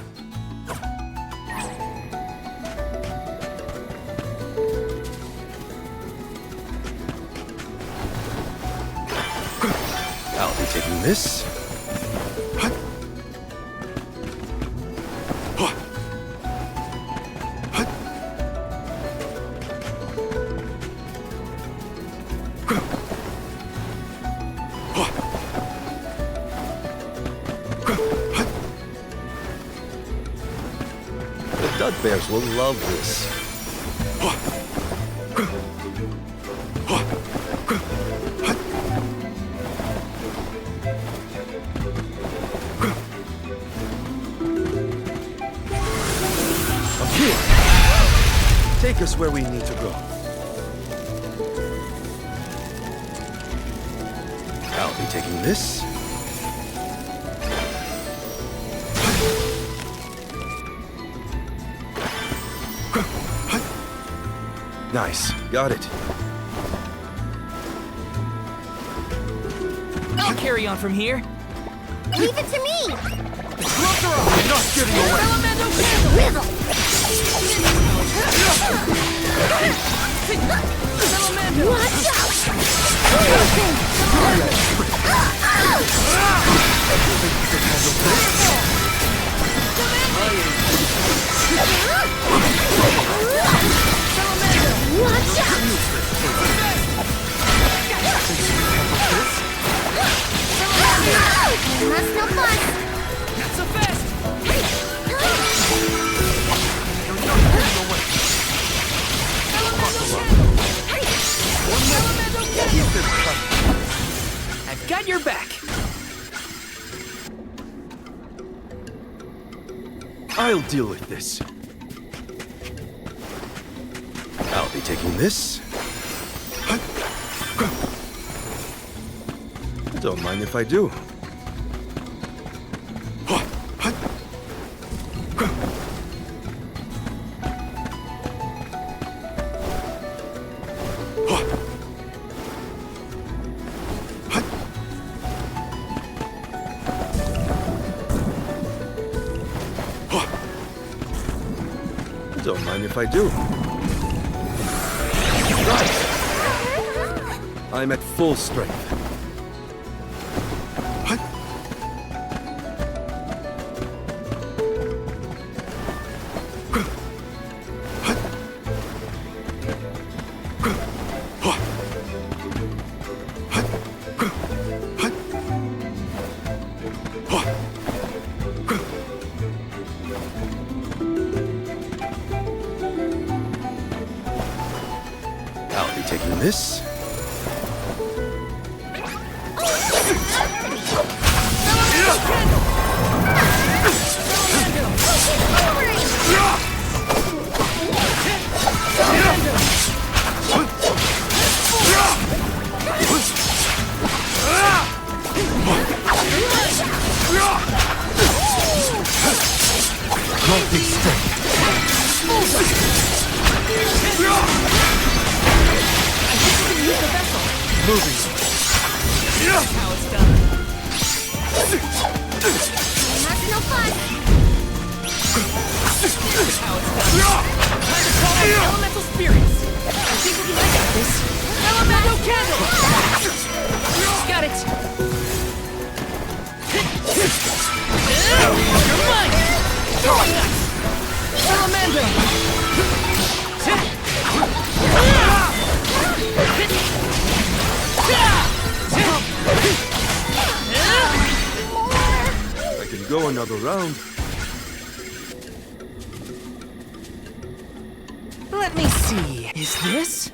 I'll be taking this. The Dud Bears will love this. Up here. Take us where we need to go. I'll be taking this. Nice. Got it. I'll carry on from here. Leave it to me! Walktrough! Not getting away! Elemental candle! Elemental! Watch out! Watch out! That's no fun! That's a fest! I've got your back. I'll deal with this. I'll be taking this. Don't mind if I do. Don't mind if I do. Right. I'm at full strength. I'll be taking this. Multi-strength. Moving. That's how it's done. That's no fun! That's how it's done. Time to call in elemental spirits. I think I got this. Elemental candle! Got it. You're mine! Throwing nuts! Elemental! I can go another round. Let me see. Is this?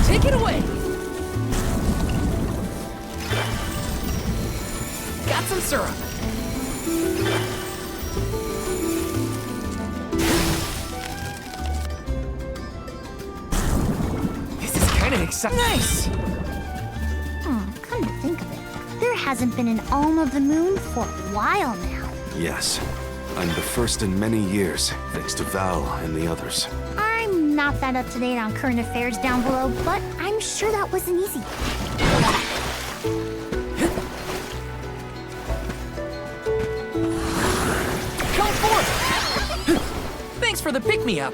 Take it away! Got some syrup. This is kind of exciting. Nice! Come to think of it, there hasn't been an Alm of the Moon for a while now. Yes. I'm the first in many years, thanks to Val and the others. I'm not that up to date on current affairs down below, but I'm sure that wasn't easy. Come forth! Thanks for the pick-me-up.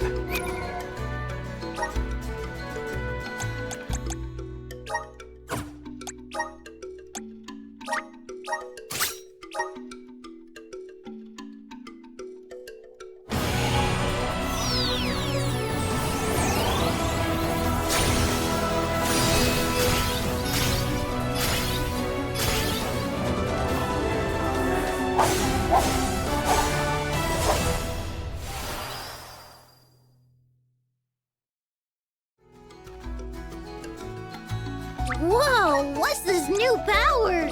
Whoa, what's this new power?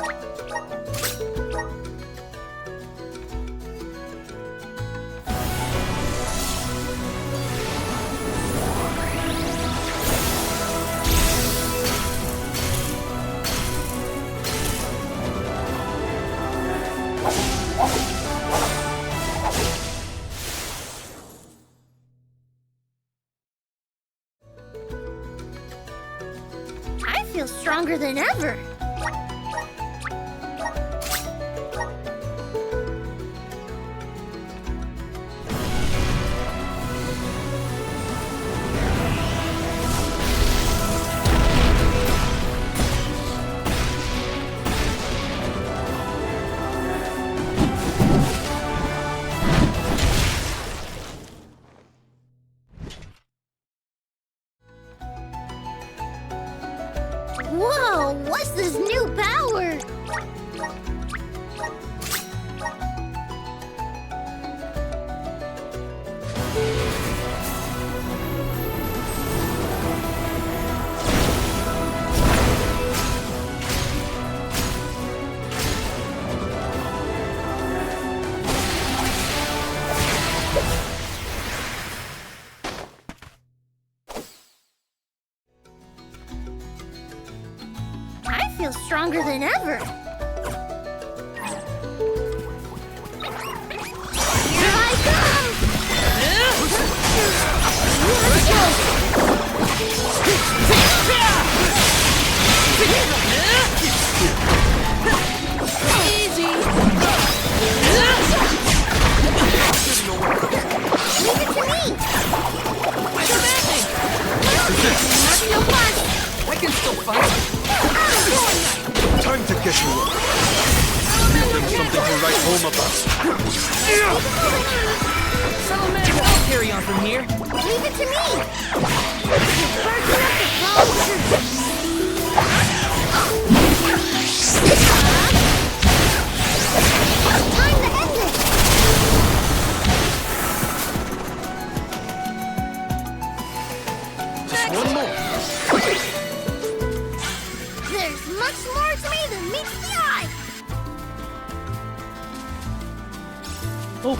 I feel stronger than ever. Whoa, what's this new power? I feel stronger than ever. Here I come! Let's go! Easy! Leave it to me! I don't Nothing to watch! I can still fight. Time to get you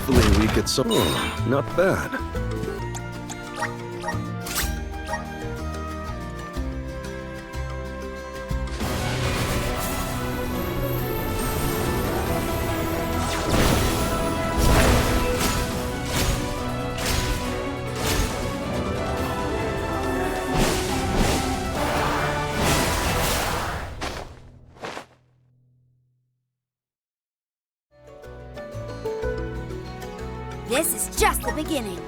Hopefully we get some... Oh, not bad. This is just the beginning.